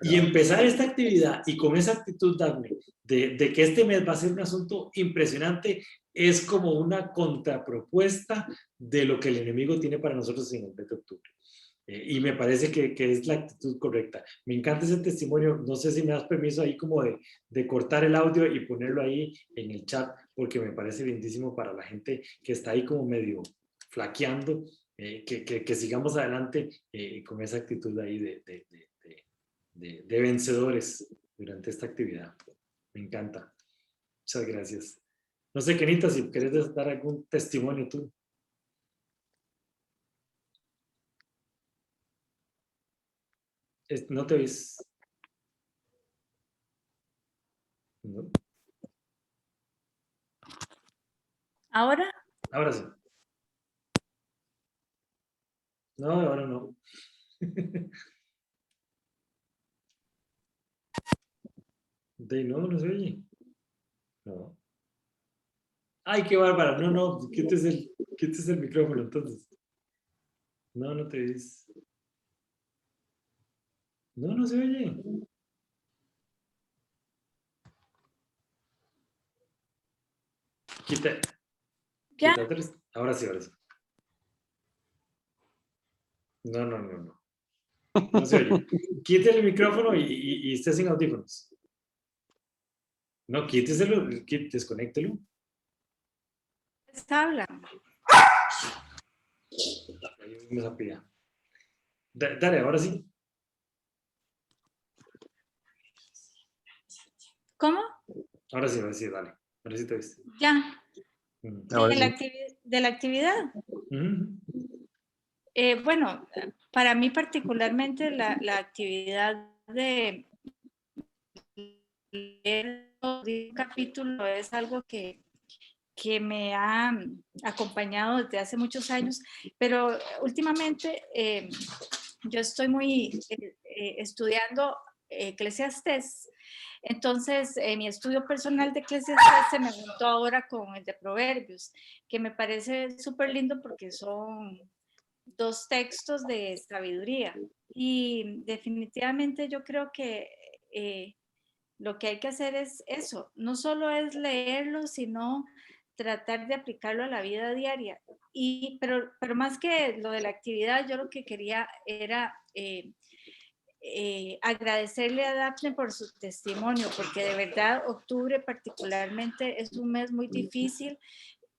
Y claro. empezar esta actividad y con esa actitud, Daphne, de que este mes va a ser un asunto impresionante, es como una contrapropuesta de lo que el enemigo tiene para nosotros en el mes de octubre. Y me parece que es la actitud correcta. Me encanta ese testimonio. No sé si me das permiso ahí como de cortar el audio y ponerlo ahí en el chat, porque me parece lindísimo para la gente que está ahí como medio flaqueando, que sigamos adelante con esa actitud ahí de vencedores durante esta actividad. Me encanta. Muchas gracias. No sé, Kenita, si querés dar algún testimonio tú. No te ves. ¿No? ¿Ahora? Ahora sí. No, ahora no. No se oye. No. Ay, qué bárbara. No, quítese el micrófono entonces. No te ves. No se oye. Quita. ¿Ya? Quítate. Ahora sí. No. No se oye. Quítale el micrófono y esté sin audífonos. No, quíteselo, desconéctelo. Está hablando. Ahí me sapía. Dale, ahora sí. ¿Cómo? Ahora sí, dale. Ahora sí te viste. Ya. Ahora De la, sí. de la actividad. Ujú. Bueno, para mí particularmente la actividad de leer un capítulo es algo que me ha acompañado desde hace muchos años, pero últimamente yo estoy muy estudiando Eclesiastés. Entonces, mi estudio personal de Eclesiastés se me juntó ahora con el de Proverbios, que me parece súper lindo porque son dos textos de sabiduría. Y definitivamente yo creo que lo que hay que hacer es eso, no solo es leerlo, sino tratar de aplicarlo a la vida diaria. Pero más que lo de la actividad, yo lo que quería era agradecerle a Daphne por su testimonio, porque de verdad octubre particularmente es un mes muy difícil.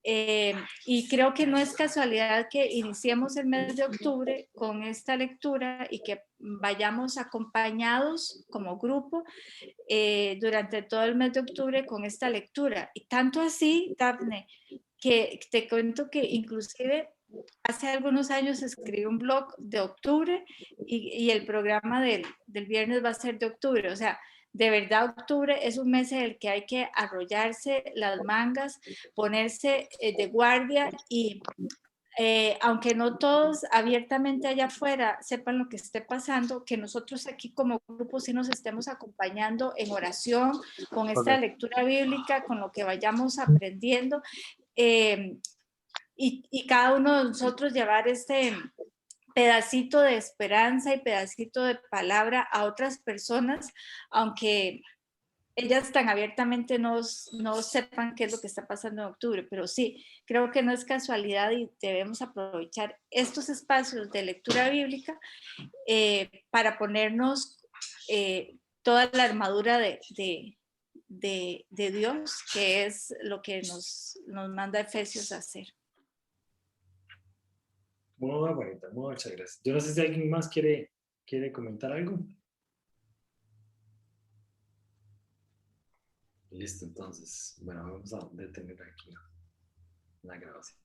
Y creo que no es casualidad que iniciemos el mes de octubre con esta lectura y que vayamos acompañados como grupo durante todo el mes de octubre con esta lectura. Y tanto así, Daphne, que te cuento que inclusive hace algunos años escribí un blog de octubre y el programa del viernes va a ser de octubre. O sea, de verdad octubre es un mes en el que hay que arrollarse las mangas, ponerse de guardia y aunque no todos abiertamente allá afuera sepan lo que esté pasando, que nosotros aquí como grupo sí nos estemos acompañando en oración, con esta Correcto. lectura bíblica, con lo que vayamos aprendiendo, y cada uno de nosotros llevar este pedacito de esperanza y pedacito de palabra a otras personas, aunque ellas tan abiertamente no sepan qué es lo que está pasando en octubre, pero sí, creo que no es casualidad y debemos aprovechar estos espacios de lectura bíblica para ponernos toda la armadura de Dios, que es lo que nos manda Efesios a hacer. Muy bonita, muchas gracias. Yo no sé si alguien más quiere comentar algo. Listo, entonces, bueno, vamos a detener aquí la grabación.